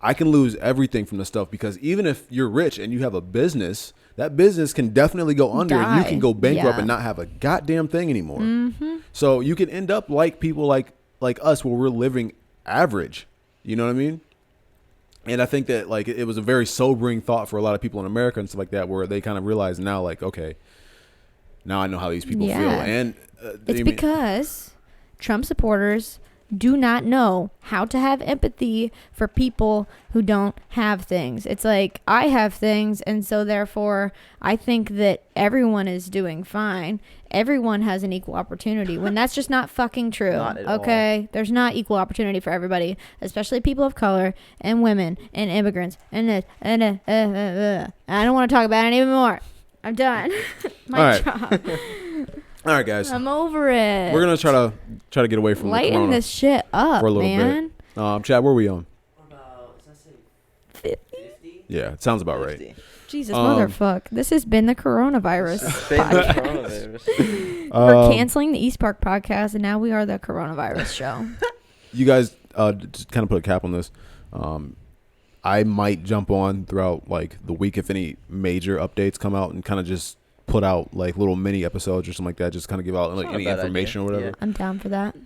I can lose everything from this stuff, because even if you're rich and you have a business, that business can definitely go under and you Die. can go bankrupt Yeah. and not have a goddamn thing anymore. So you can end up like people like us, where we're living average. You know what I mean? And I think that, like, it was a very sobering thought for a lot of people in America and stuff like that, where they kind of realize now, like, okay, now I know how these people feel. Yeah. And It's because Trump supporters do not know how to have empathy for people who don't have things. It's like, I have things, and so therefore I think that everyone is doing fine. everyone has an equal opportunity when that's just not fucking true. Not at Okay, there's not equal opportunity for everybody, especially people of color and women and immigrants and this and I don't want to talk about it anymore. I'm done. My job. All right, guys. I'm over it. We're gonna try to get away from the lighten corona this shit up, for a little man. bit. Chad, where are we on? About, does that say 50? Yeah, it sounds about right. 50? Jesus, motherfuck. This has been the coronavirus podcast. Coronavirus. We're canceling the East Park podcast, and now we are the coronavirus show. You guys, just kind of put a cap on this. I might jump on throughout like the week if any major updates come out and kind of just put out like little mini episodes or something like that. Just kind of give out like any information or whatever. Yeah. I'm down for that.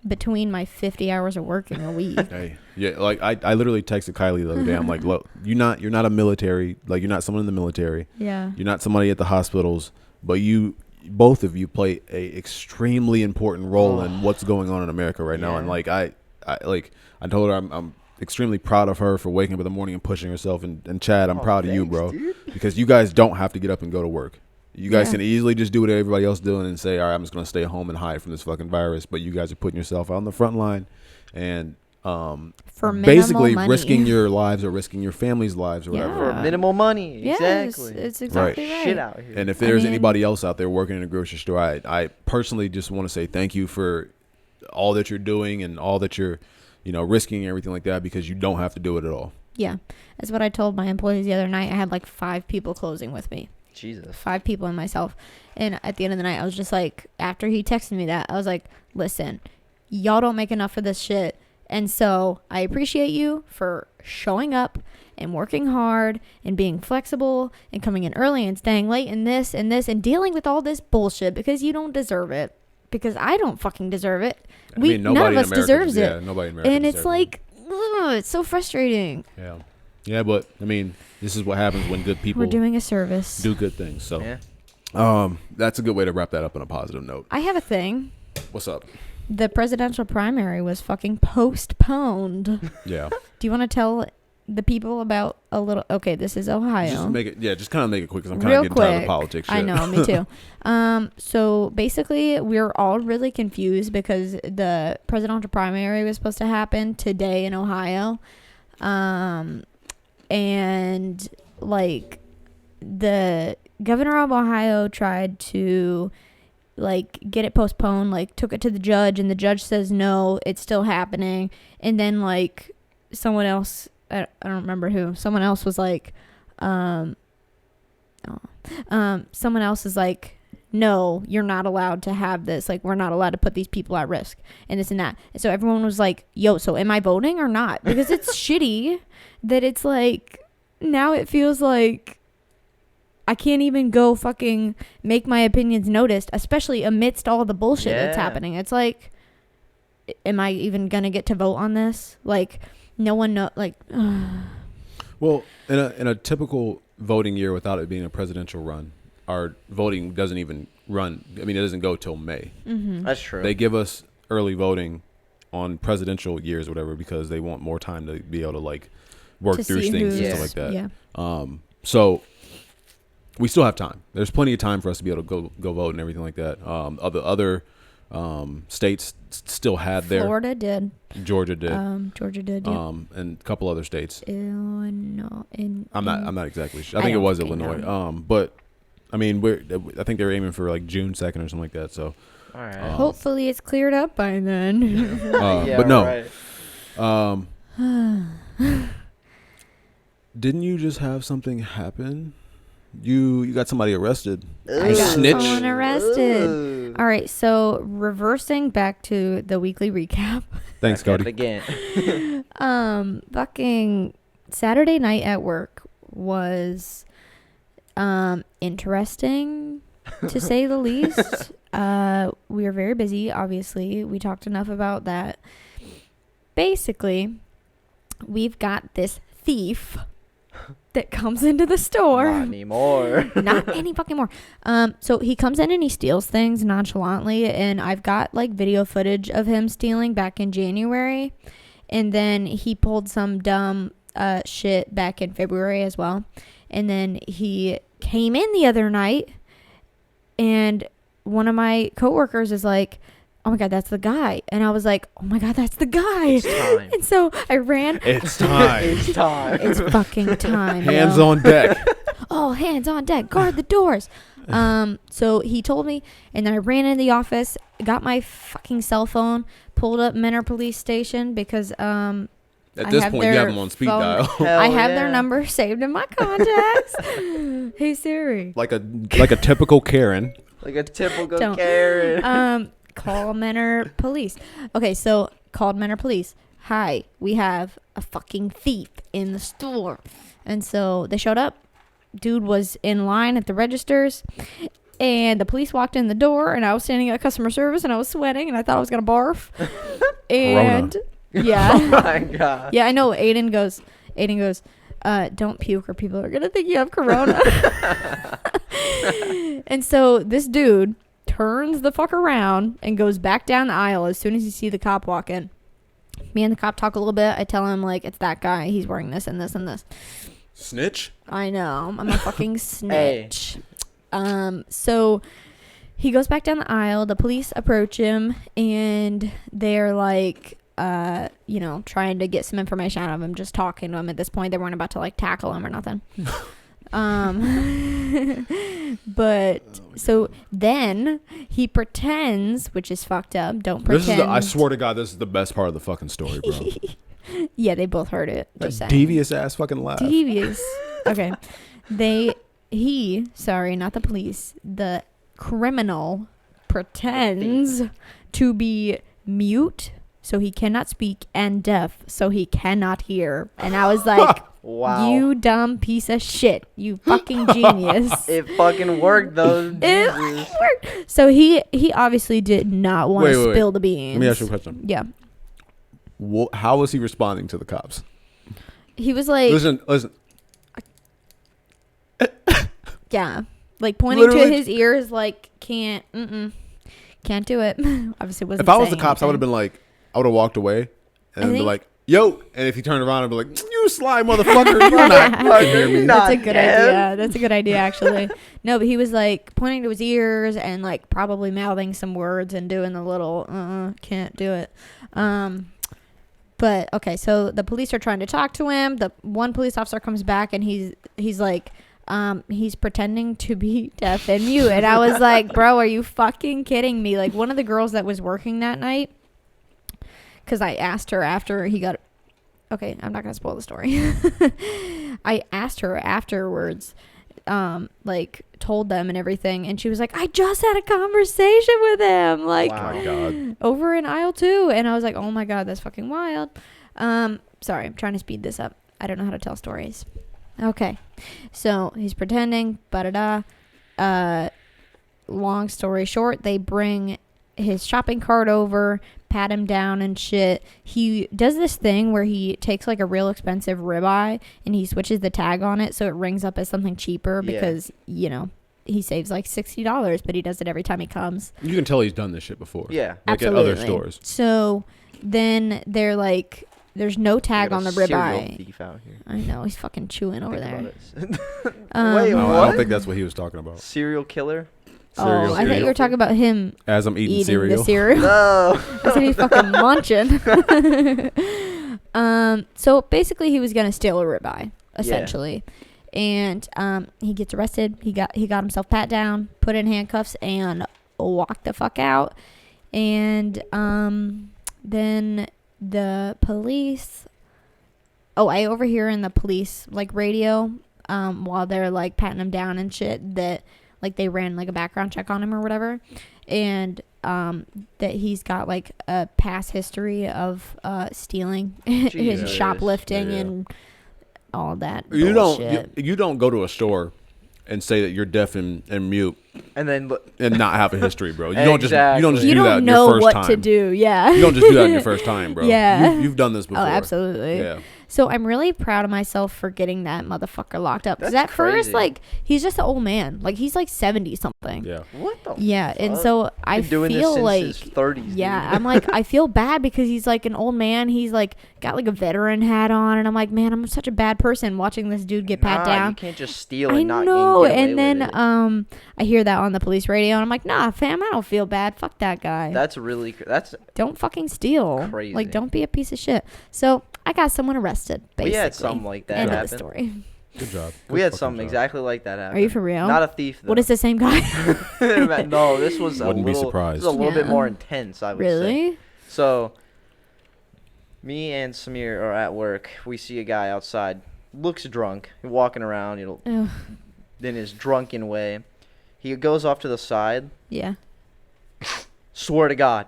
Between my 50 hours of working a week. Hey, yeah, like I literally texted Kylie the other day. I'm like, look, you're not a military, like you're not someone in the military. Yeah. You're not somebody at the hospitals, but both of you play a extremely important role in what's going on in America right now. And like I told her I'm extremely proud of her for waking up in the morning and pushing herself. And Chad, I'm proud of you, bro, because you guys don't have to get up and go to work. You guys can easily just do what everybody else is doing and say, all right, I'm just going to stay home and hide from this fucking virus. But you guys are putting yourself out on the front line and for basically money. risking your lives or risking your family's lives or whatever. For minimal money. Yeah, Exactly. it's exactly right. Shit out here. And if there's anybody else out there working in a grocery store, I personally just want to say thank you for all that you're doing and all that you're, risking and everything like that, because you don't have to do it at all. Yeah. That's what I told my employees the other night. I had like 5 people closing with me. Jesus. 5 people and myself. And at the end of the night, I was just like, after he texted me that, I was like, listen, y'all don't make enough of this shit. And so I appreciate you for showing up and working hard and being flexible and coming in early and staying late and this and dealing with all this bullshit because you don't deserve it. Because I don't fucking deserve it. None of us deserves it. Yeah, nobody in America and it's deserves like, it's so frustrating. Yeah. Yeah, but this is what happens when good people We're doing a service. do good things. So that's a good way to wrap that up on a positive note. I have a thing. What's up? The presidential primary was fucking postponed. Yeah. Do you want to tell the people about a little? Okay, this is Ohio. Just kind of make it quick because I'm kind of getting tired of the politics shit. I know, me too. So basically, we're all really confused because the presidential primary was supposed to happen today in Ohio, and like the governor of Ohio tried to get it postponed, took it to the judge, and the judge says no, it's still happening, and then someone else. I don't remember who. Someone else was someone else is like, no, you're not allowed to have this. We're not allowed to put these people at risk and this and that. And so everyone was like, yo, so am I voting or not? Because it's shitty that it's now it feels like I can't even go fucking make my opinions noticed, especially amidst all the bullshit that's happening. It's like, am I even going to get to vote on this? No one know Well, in a typical voting year without it being a presidential run, our voting doesn't even run. It doesn't go till May. Mm-hmm. That's true. They give us early voting on presidential years or whatever because they want more time to be able to work to through things and stuff like that. Yeah. So we still have time. There's plenty of time for us to be able to go vote and everything like that. Other states still had their. Florida did. Georgia did. Georgia did. Yeah. And a couple other states. Illinois. I'm not exactly sure. I think it was Illinois. But I think they're aiming for June 2nd or something like that. So. All right. Hopefully it's cleared up by then. But no. Right. Didn't you just have something happen? You got somebody arrested. I got snitch. someone arrested. All right, so reversing back to the weekly recap. Thanks, Cody. Again. Fucking Saturday night at work was interesting to say the least. We were very busy, obviously. We talked enough about that. Basically, we've got this thief that comes into the store. Not anymore. Not any fucking more. So he comes in and he steals things nonchalantly, and I've got video footage of him stealing back in January, and then he pulled some dumb shit back in February as well, and then he came in the other night and one of my coworkers is like, oh my God, that's the guy. And I was like, oh my God, that's the guy. It's time. And so I ran. It's time. It's time. It's fucking time. Hands yo. on deck. All hands on deck. Guard the doors. So he told me, and then I ran into the office, got my fucking cell phone, pulled up Menor Police Station because At this point, you have them on speed dial. I have their number saved in my contacts. Hey Siri. like a typical Karen. Like a typical Don't. Karen. Call Menor Police. Okay, so called Menor Police. Hi, we have a fucking thief in the store. And so they showed up. Dude was in line at the registers. And the police walked in the door. And I was standing at customer service. And I was sweating. And I thought I was going to barf. And yeah. Oh my God. Yeah, I know. Aiden goes, don't puke or people are going to think you have corona. And so this dude turns the fuck around and goes back down the aisle as soon as you see the cop walk in. Me and the cop talk a little bit. I tell him, like, it's that guy. He's wearing this and this and this. Snitch? I know. I'm a fucking snitch. So he goes back down the aisle. The police approach him, and they're like, trying to get some information out of him, just talking to him at this point. They weren't about to, like, tackle him or nothing. But so then he pretends, which is fucked up. Don't pretend. I swear to God, this is the best part of the fucking story, bro. Yeah, they both heard it. That devious ass fucking laugh. Devious. Okay. Sorry, not the police. The criminal pretends to be mute, so he cannot speak, and deaf, so he cannot hear. And I was like, wow, you dumb piece of shit. You fucking genius. It fucking worked, though. It worked. So he obviously did not want to spill the beans. Let me ask you a question. Yeah. How was he responding to the cops? He was like, listen. Yeah, like pointing to his ears, like can't do it. Obviously, wasn't. If I was the saying cops, I would have been like, I would have walked away and be like, "Yo!" And if he turned around, I'd be like, "You sly motherfucker! You're not fucking hear me." That's a good idea. That's a good idea, actually. No, but he was like pointing to his ears and like probably mouthing some words and doing the little can't do it. But okay, so the police are trying to talk to him. The one police officer comes back and he's like, he's pretending to be deaf and mute. And I was like, bro, are you fucking kidding me? Like, one of the girls that was working that night, because I asked her after he got, okay, I'm not going to spoil the story. I asked her afterwards, like, told them and everything. And she was like, I just had a conversation with him. Like, wow, God. Over in aisle 2. And I was like, oh my God, that's fucking wild. Sorry, I'm trying to speed this up. I don't know how to tell stories. Okay, so he's pretending, long story short, they bring his shopping cart over, pat him down and shit. He does this thing where he takes like a real expensive ribeye and he switches the tag on it so it rings up as something cheaper because, he saves like $60, but he does it every time he comes. You can tell he's done this shit before. Yeah. Like absolutely. At other stores. So then they're like, there's no tag on the ribeye. Thief out here. I know, he's fucking chewing over there. Wait, I what? don't think that's what he was talking about. Serial killer? Oh, I thought you were talking about him as I'm eating cereal. The cereal. No. I said he's fucking munching. So basically he was gonna steal a ribeye, essentially. Yeah. And he gets arrested. He got himself pat down, put in handcuffs, and walked the fuck out. And then the police, I overhear in the police like radio while they're like patting him down and shit that like they ran like a background check on him or whatever, and that he's got like a past history of stealing and shoplifting and all that bullshit. You don't go to a store and say that you're deaf and mute and not have a history, bro. You exactly. don't just you do that don't in your first know what time. to do. Yeah, you don't just do that in your first time, bro. Yeah, you've done this before. Oh, absolutely. Yeah. So I'm really proud of myself for getting that motherfucker locked up. Because at first, crazy. like, he's just an old man. Like, he's like 70 something. Yeah. What the Yeah, fuck? and so I Been doing this feel since like, his 30s, yeah, dude. I'm like, I feel bad because he's like an old man. He's like got like a veteran hat on, and I'm like, man, I'm such a bad person watching this dude get pat down. You can't just steal I and not know, get away and then with it. I hear that on the police radio, and I'm like, nah, fam, I don't feel bad. Fuck that guy. That's really that's Don't fucking steal. Crazy. Like, don't be a piece of shit. So I got someone arrested. Basically, We had something like that End happen. of the story. Good job. We Good had fucking something job. exactly like that happen. Are you for real? Not a thief, though. What is the same guy? No, this was Wouldn't be This surprised. was a little bit Yeah. more intense, I would say. Really? So, me and Samir are at work. We see a guy outside. Looks drunk. Walking around, Ugh. in his drunken way. He goes off to the side. Yeah. Swear to God.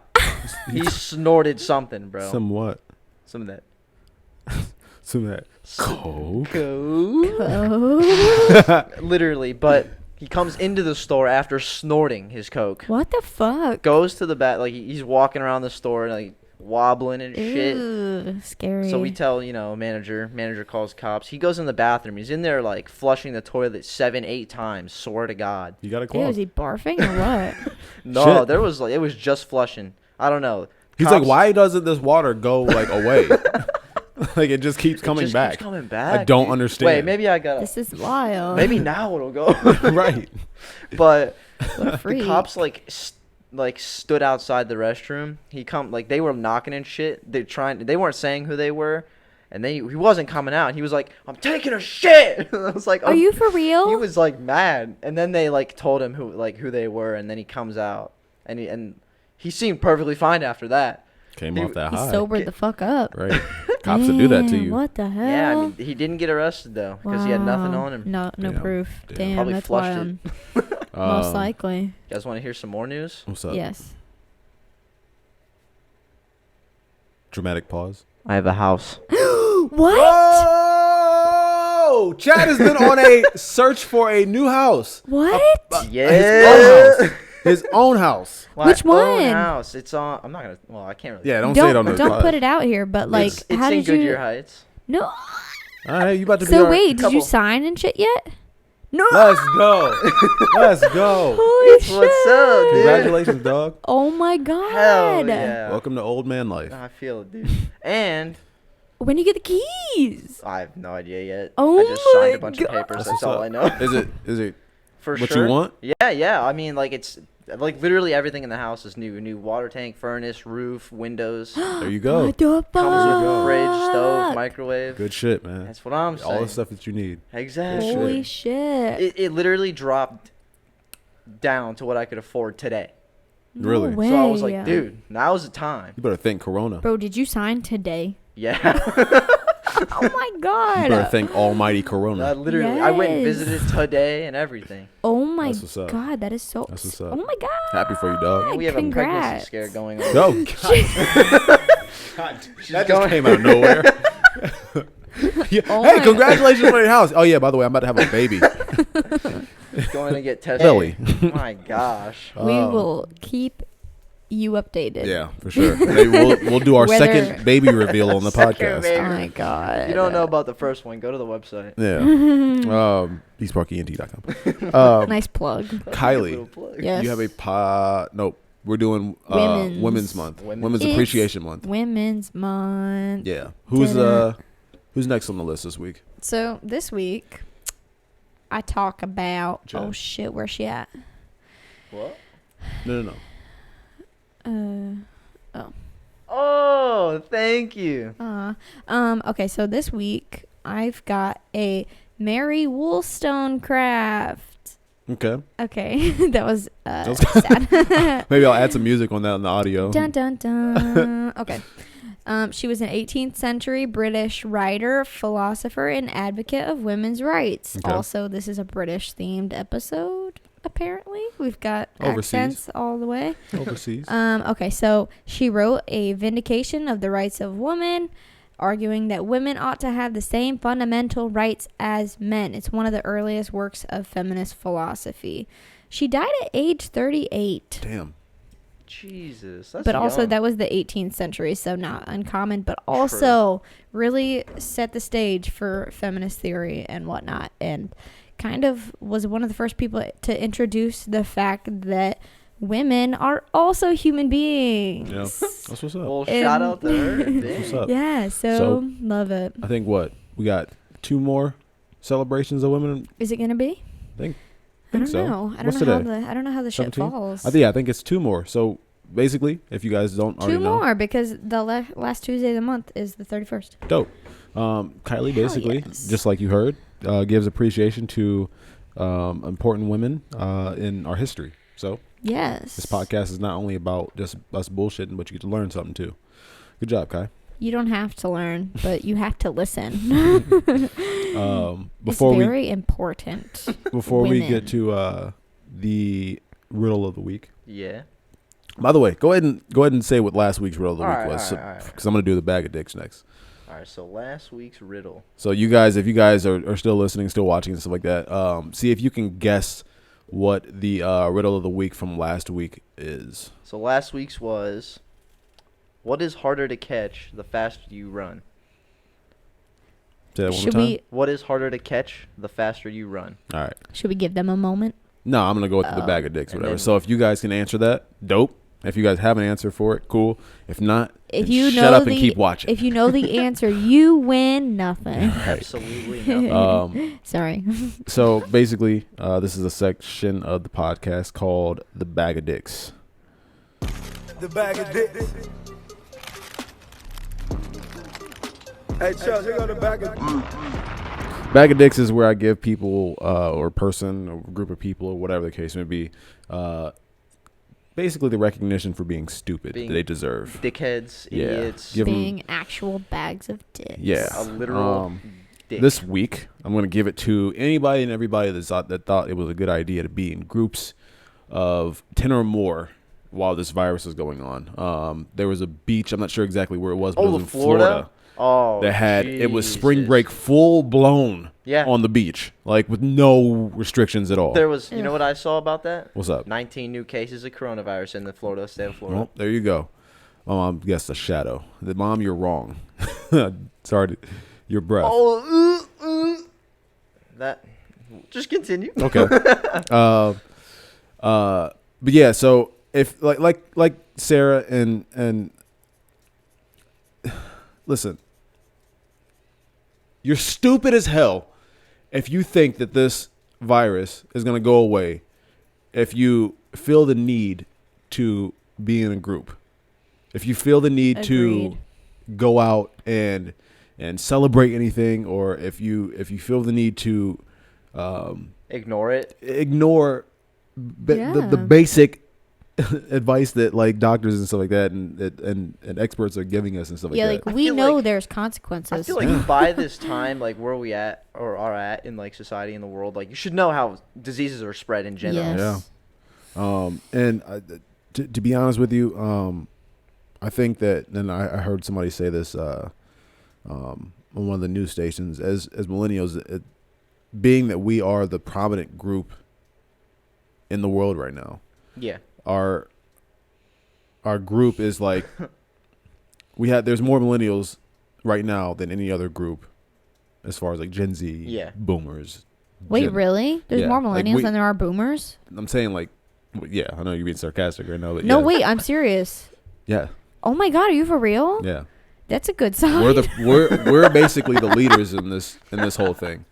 He snorted something, bro. Some what? Some of that. Some of that coke. Coke. Oh. Literally, but he comes into the store after snorting his coke. What the fuck? Goes to the back, like he's walking around the store, like wobbling and shit. Ew, scary. So we tell, manager. Manager calls cops. He goes in the bathroom. He's in there like flushing the toilet 7-8 times. Swear to God. You got a Ew, call. is he barfing or what? No, Shit. there was it was just flushing. I don't know. He's Cops- like, why doesn't this water go like away? Like it just keeps coming just back. keeps coming back. I don't dude. understand. Wait, maybe I got. This is wild. Maybe now it'll go. Right. But What a the freak. cops stood outside the restroom. They were knocking and shit. They weren't saying who they were, and he wasn't coming out. He was like, "I'm taking a shit." I was like, Are you for real? He was like mad, and then they told him who they were, and then he comes out, and he seemed perfectly fine after that. Came He- off that He high. sobered the fuck up. Right. Cops would do that to Damn, you. What the hell? Yeah, I mean, he didn't get arrested though because he had nothing Wow. on him. No Damn. proof. Damn. Damn, Probably that's why flushed I'm it. most likely. You guys want to hear some more news? What's up? Yes. Dramatic pause. I have a house. What? Oh! Chad has been on a search for a new house. What? Yeah. His own house. Which own one? house. It's on. I'm not gonna. Well, I can't really. Yeah, don't say it on the Don't pod. put it out here, but like, It's how in did Goodyear you? Heights. No. All right, you about to be So our- wait, did you couple- sign and shit yet? No. Let's go. Let's go. Holy shit. What's up, dude? Congratulations, dog. Oh my god. Hell yeah. Welcome to old man life. I feel it, dude. And When you get the keys? I have no idea yet. Oh I just signed my a bunch God. of papers. That's That's what's all up. I know. Is it For what sure. you want? Yeah. I mean, it's literally everything in the house is new. New water tank, furnace, roof, windows. There you go. What the fuck? Comes with fridge, stove, microwave. Good shit, man. That's what I'm saying. All the stuff that you need. Exactly. Holy shit. It literally dropped down to what I could afford today. No Really? way. So I was like, dude, now's the time. You better thank Corona. Bro, did you sign today? Yeah. Oh my You god. better thank Almighty Corona. Literally, I went and Yes. visited today and everything. Oh my That's what's up. god, that is so. That's what's up. Oh my god. Happy for you, dog. And we have a pregnancy Congrats. scare going on. No. That just came out of nowhere. Yeah. Oh Hey, my- congratulations on your house. Oh yeah, by the way, I'm about to have a baby. Going to get tested. Lily. My gosh. We will keep you updated. Yeah, for sure. Maybe we'll do our Whether- second baby reveal on the Second podcast. baby. Oh my god. If you don't know about the first one, go to the website. Yeah. BeastParkENT.com. Nice plug. Kylie, Little plug. Yes. you have a Nope. We're doing Women's Month. Women's It's Appreciation Month. Women's Month. Yeah. Dinner. Who's next on the list this week? So this week, I talk about. Jen. Oh shit, where's she at? What? No. Oh, thank you. Okay, so this week I've got a Mary Wollstonecraft. Okay. Okay, that was was- sad. Maybe I'll add some music on that in the audio. Dun dun dun. Okay. She was an 18th century British writer, philosopher, and advocate of women's rights. Okay. Also, this is a British themed episode. Apparently, we've got Overseas. accents all the way. Overseas. Okay, so she wrote a vindication of the rights of women, arguing that women ought to have the same fundamental rights as men. It's one of the earliest works of feminist philosophy. She died at age 38. Damn. Jesus, that's but also young. that was the 18th century, so not uncommon, but also really set the stage for feminist theory and whatnot, and kind of was one of the first people to introduce the fact that women are also human beings. Yeah, that's what's up. Well, shout out to her. What's up? Yeah, so love it. I think we got 2 more celebrations of women. Is it gonna be? I I don't so. know. I What's don't know today? I don't know how the shit 17? falls. I think it's 2 more. So basically, if you guys don't already 2 know, more because the last Tuesday of the month is the 31st. dope. Kylie basically, yes. just like you heard, gives appreciation to important women in our history. So Yes. this podcast is not only about just us bullshitting, but you get to learn something too. Good job, Kai. You don't have to learn, but you have to listen. It's very important. Before we women. get to the riddle of the week. Yeah. By the way, go ahead and say what last week's riddle of the week was, all right. because I'm gonna do the bag of dicks next. All right. So last week's riddle. So you guys, if you guys are still listening, still watching and stuff like that, see if you can guess what the riddle of the week from last week is. So last week's was, what is harder to catch the faster you run? Say that one more Should time. we What is harder to catch the faster you run? All right. should we give them a moment? No, I'm gonna go with the bag of dicks, or And whatever. then- So if you guys can answer that, dope. If you guys have an answer for it, cool. If not, If then you shut know up and keep watching. If you know the answer, you win nothing. Absolutely nothing. Sorry. So basically, this is a section of the podcast called the bag of dicks. The bag of dicks. Hey, Chuck, here go the bag of Bag of dicks is where I give people or person or group of people or whatever the case may be, basically the recognition for being stupid Being that they deserve. Dickheads, Yeah. idiots, Give 'em- Being actual bags of dicks. Yeah. a literal dick. This week, I'm going to give it to anybody and everybody that thought it was a good idea to be in groups of 10 or more while this virus is going on. There was a beach, I'm not sure exactly where it was, but it was in Florida. Oh, That had it was spring Jesus. break full blown Yeah. on the beach, like with no restrictions at all. There was, you know what I saw about that? What's up? 19 new cases of coronavirus in the state of Florida. Well, there you go. My mom guessed a shadow. Mom, you're wrong. Sorry, your breath. Oh, that. Just continue. Okay. But yeah, so if like Sarah and listen, you're stupid as hell if you think that this virus is going to go away if you feel the need to be in a group. If you feel the need Agreed. to go out and celebrate anything, or if you feel the need to Ignore it. ignore the basic advice that like doctors and stuff like that and experts are giving us and stuff Yeah, like that. like we feel know like- there's I consequences. feel like by this time, like where we at or are at in like society in the world, like you should know how diseases are spread in general. Yes. Yeah. And to be honest with you, I think that, and I heard somebody say this on one of the news stations, as millennials, being that we are the prominent group in the world right now, Yeah. our group is like there's more millennials right now than any other group as far as like Gen Z, Yeah. boomers. Wait, Gen- really? There's yeah, more like millennials we- than there are boomers? I'm saying like, yeah, I know you're being sarcastic right now, but No, yeah. wait, I'm serious. Yeah, Oh my God, are you for real? yeah. That's a good sign. We're basically the leaders in this whole thing.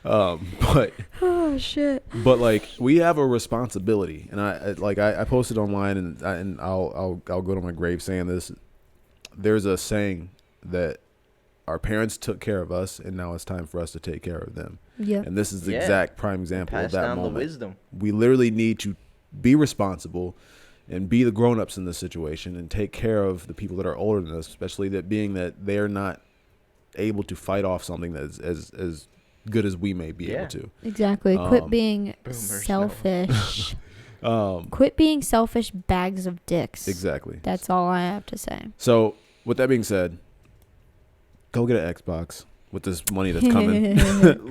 But oh shit. like we have a responsibility, and I posted online, and I'll go to my grave saying this. There's a saying that our parents took care of us, and now it's time for us to take care of them. Yeah. And this is the Yeah. exact prime example Pass of that down moment. the wisdom. We literally need to be responsible and be the grown-ups in this situation and take care of the people that are older than us, especially that being that they're not able to fight off something that's as good as we may be Yeah. able to. Exactly. Quit being Boomers, no. selfish. Quit being selfish bags of dicks. Exactly. That's all I have to say. So with that being said, go get an Xbox, with this money that's coming.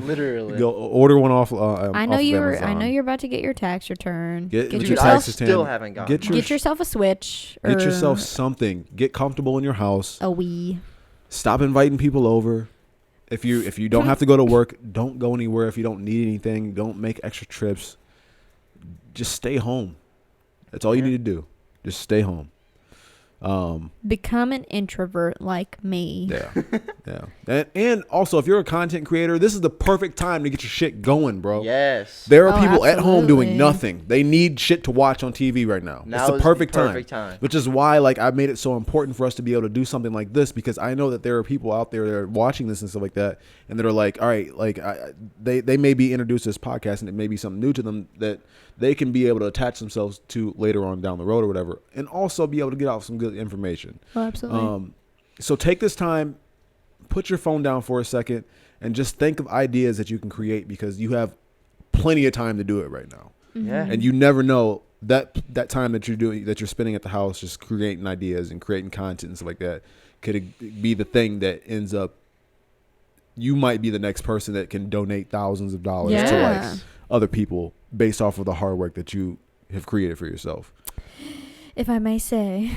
Literally. Go order one off. I know off of you're. Amazon. I know you're about to get your tax return. Get Dude, your I taxes still in. haven't gotten Get Get yourself a Switch. Get or yourself something. Get comfortable in your house. a Wii. Stop inviting people over. If you don't have to go to work, don't go anywhere. If you don't need anything, don't make extra trips. Just stay home. That's all you need to do. Just stay home. Become an introvert like me. Yeah. And also, if you're a content creator, this is the perfect time to get your shit going, bro. Yes. There are people at home doing absolutely. nothing. They need shit to watch on TV right now. Now It's the is perfect, the perfect time. Which is why, like, I made it so important for us to be able to do something like this, because I know that there are people out there that are watching this and stuff like that, and that are like, all right, like, they may be introduced to this podcast, and it may be something new to them that they can be able to attach themselves to later on down the road or whatever, and also be able to get out some good information. Oh, absolutely. So take this time, put your phone down for a second, and just think of ideas that you can create, because you have plenty of time to do it right now. Yeah. And you never know that time that you're spending at the house just creating ideas and creating content and stuff like that could be the thing that ends up, you might be the next person that can donate thousands of dollars to like other people based off of the hard work that you have created for yourself. If I may say,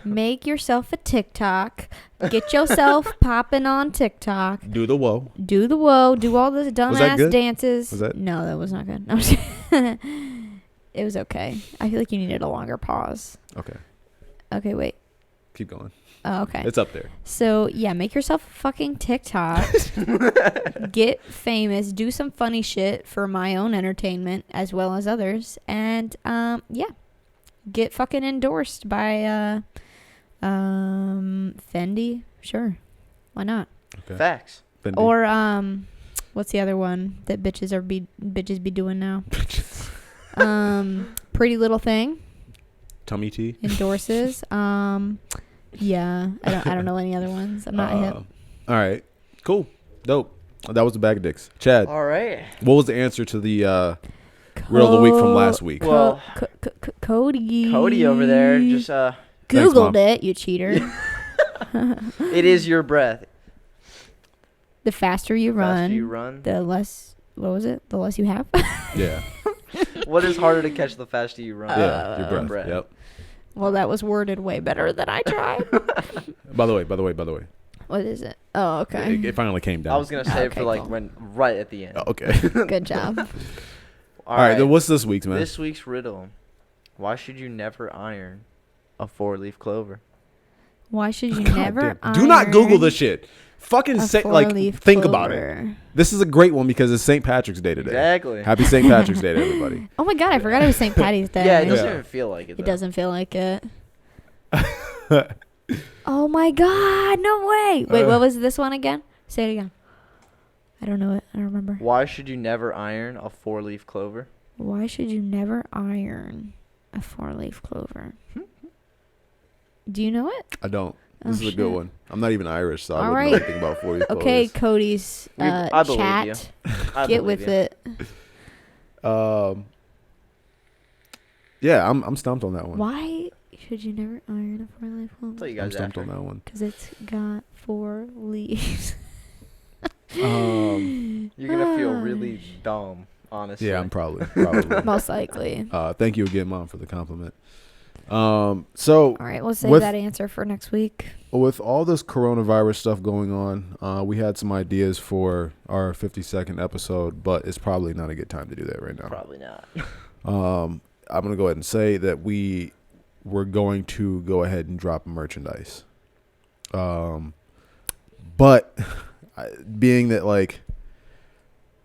make yourself a TikTok. Get yourself popping on TikTok. Do the whoa. Do the whoa. Do all the dumbass good? dances. Was that? No, that was not good. No, I'm just it was okay. I feel like you needed a longer pause. Okay. Okay, wait. Keep going. Oh, okay. It's up there. So, yeah, make yourself a fucking TikTok. Get famous. Do some funny shit for my own entertainment as well as others. And, yeah. Get fucking endorsed by Fendi. Sure. Why not? Okay. Facts. Fendi. Or, what's the other one that bitches be doing now? Pretty Little Thing. Tummy tea. Endorses. Yeah, I don't know any other ones. I'm not hip. All right, cool, dope. That was the bag of dicks. Chad, All right. what was the answer to the riddle of the week from last week? Well, Cody. Cody over there just Googled Mom. it, you cheater. it is your breath. The faster you run, Faster you run. the less. What was it? The less you have. Yeah, What is harder to catch, the faster you run? yeah, your breath. Yep. Well, that was worded way better than I tried. By the way. What is it? Oh, okay. It finally came down. I was gonna say Okay, for like cool. when right at the end. Oh, okay. Good job. All right. Then what's this week's, man? This week's riddle: why should you never iron a 4-leaf clover? Why should you God never? damn. Do not Google iron this shit. Fucking a say, four-leaf think about it. clover? This is a great one because it's St. Patrick's Day today. Exactly. Happy St. Patrick's Day to everybody. Oh my god, I forgot it was St. Patty's Day. Yeah, it doesn't Yeah. even feel like it. It Though. doesn't feel like it. Oh my god, no way. Wait, what was this one again? Say it again. I don't know it. I don't remember. Why should you never iron a 4-leaf clover? Why should you never iron a 4-leaf clover? Do you know it? I don't. Oh, This is a good shit. one. I'm not even Irish, so I All wouldn't know right. anything about 40 Okay, Cody's I believe chat. I Get believe with you. it. Yeah, I'm stumped on that one. Why should you never iron a 4-leaf I'll tell clover? you I'm guys stumped after. on that one. Because it's got 4 leaves. Um, You're gonna feel really dumb, honestly. yeah, I'm probably. Most likely. Thank you again, Mom, for the compliment. So All right, we'll save with- that answer for next week. with all this coronavirus stuff going on, we had some ideas for our 52nd episode, but it's probably not a good time to do that right now. Probably not. I'm going to go ahead and say that we're going to go ahead and drop merchandise. But being that, like,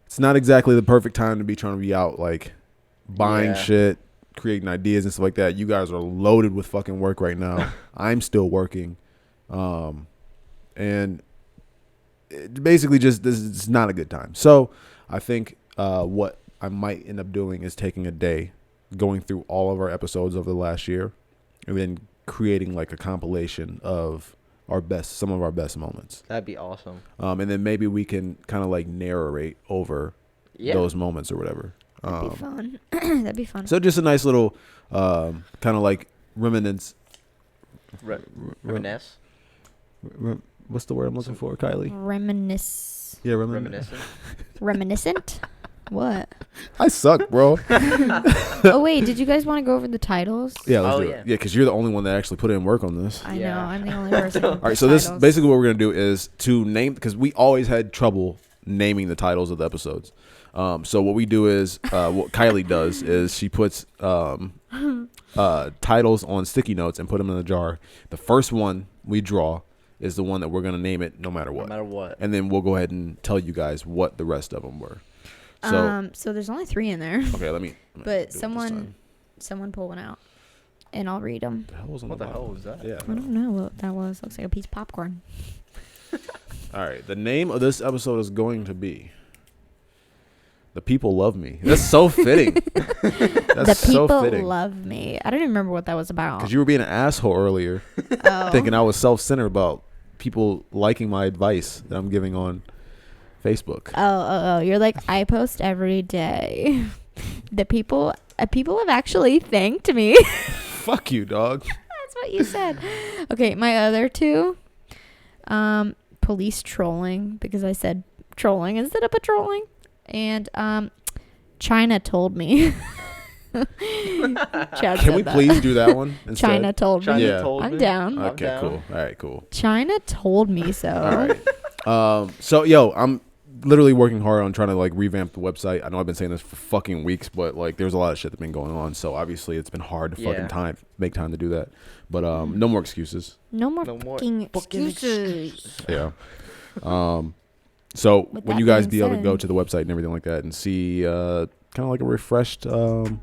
it's not exactly the perfect time to be trying to be out, like, buying Yeah. shit, creating ideas and stuff like that. You guys are loaded with fucking work right now. I'm still working. And it basically just, this is not a good time. So I think what I might end up doing is taking a day, going through all of our episodes over the last year, and then creating like a compilation of some of our best moments. That'd be awesome. And then maybe we can kind of like narrate over those moments or whatever. That'd be fun. That'd be fun. So just a nice little kind of like reminiscence. Reminisce. What's the word I'm looking for, Kylie? Reminisce. reminisce. Yeah, Reminiscent. Reminiscent? What? I suck, bro. Oh wait, did you guys want to go over the titles? Yeah, let's Oh, do yeah. it. Yeah, because you're the only one that actually put in work on this. I Yeah. know, I'm the only person. All right, so this basically what we're gonna do is to name, because we always had trouble naming the titles of the episodes. So what we do is, what Kylie does is she puts titles on sticky notes and put them in a jar. The first one we draw is the one that we're gonna name it no matter what. No matter what. And then we'll go ahead and tell you guys what the rest of them were. So So there's only 3 in there. okay, let me. But do it this someone time. pull one out, and I'll read them. The hell was on What the bottom? hell was that? Yeah. I don't know what that was. Looks like a piece of popcorn. All right. The name of this episode is going to be "The People Love Me." That's so fitting. That's The people so fitting. love me. I don't even remember what that was about. Because you were being an asshole earlier, Oh. thinking I was self-centered about people liking my advice that I'm giving on Facebook. Oh. You're like, I post every day. The people have actually thanked me. Fuck you, dog. That's what you said. Okay, my other 2, police trolling, because I said trolling instead of patrolling, and China told me. Chad Can said we that. please do that one instead? China told me. China Yeah. told I'm me. down. I'm Okay, down. cool. All right, cool. China told me so. All right. So, yo, I'm literally working hard on trying to like revamp the website. I know I've been saying this for fucking weeks, but like there's a lot of shit that's been going on. So obviously it's been hard to Yeah. fucking make time to do that. But no more excuses. No more No more fucking fucking excuses. Yeah. So With when that you guys being be able to said- go to the website and everything like that and see kind of like a refreshed look.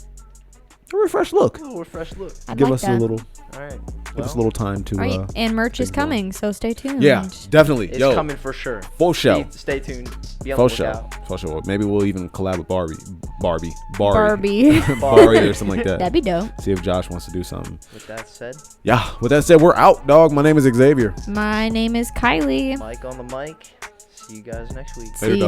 Oh, a fresh look. I'd Give like us that. a little All right. give us a little time to All right, and merch is think about it. coming, so stay tuned. yeah, definitely. It's Yo, coming for sure. full show. Stay tuned. Be on Full the show. lookout. Full show. Maybe we'll even collab with Barbie Barbie. Barbie or something like that. That'd be dope. See if Josh wants to do something. With that said, Yeah. With that said, we're out, dog. My name is Xavier. My name is Kylie. Mike on the mic. See you guys next week. See ya.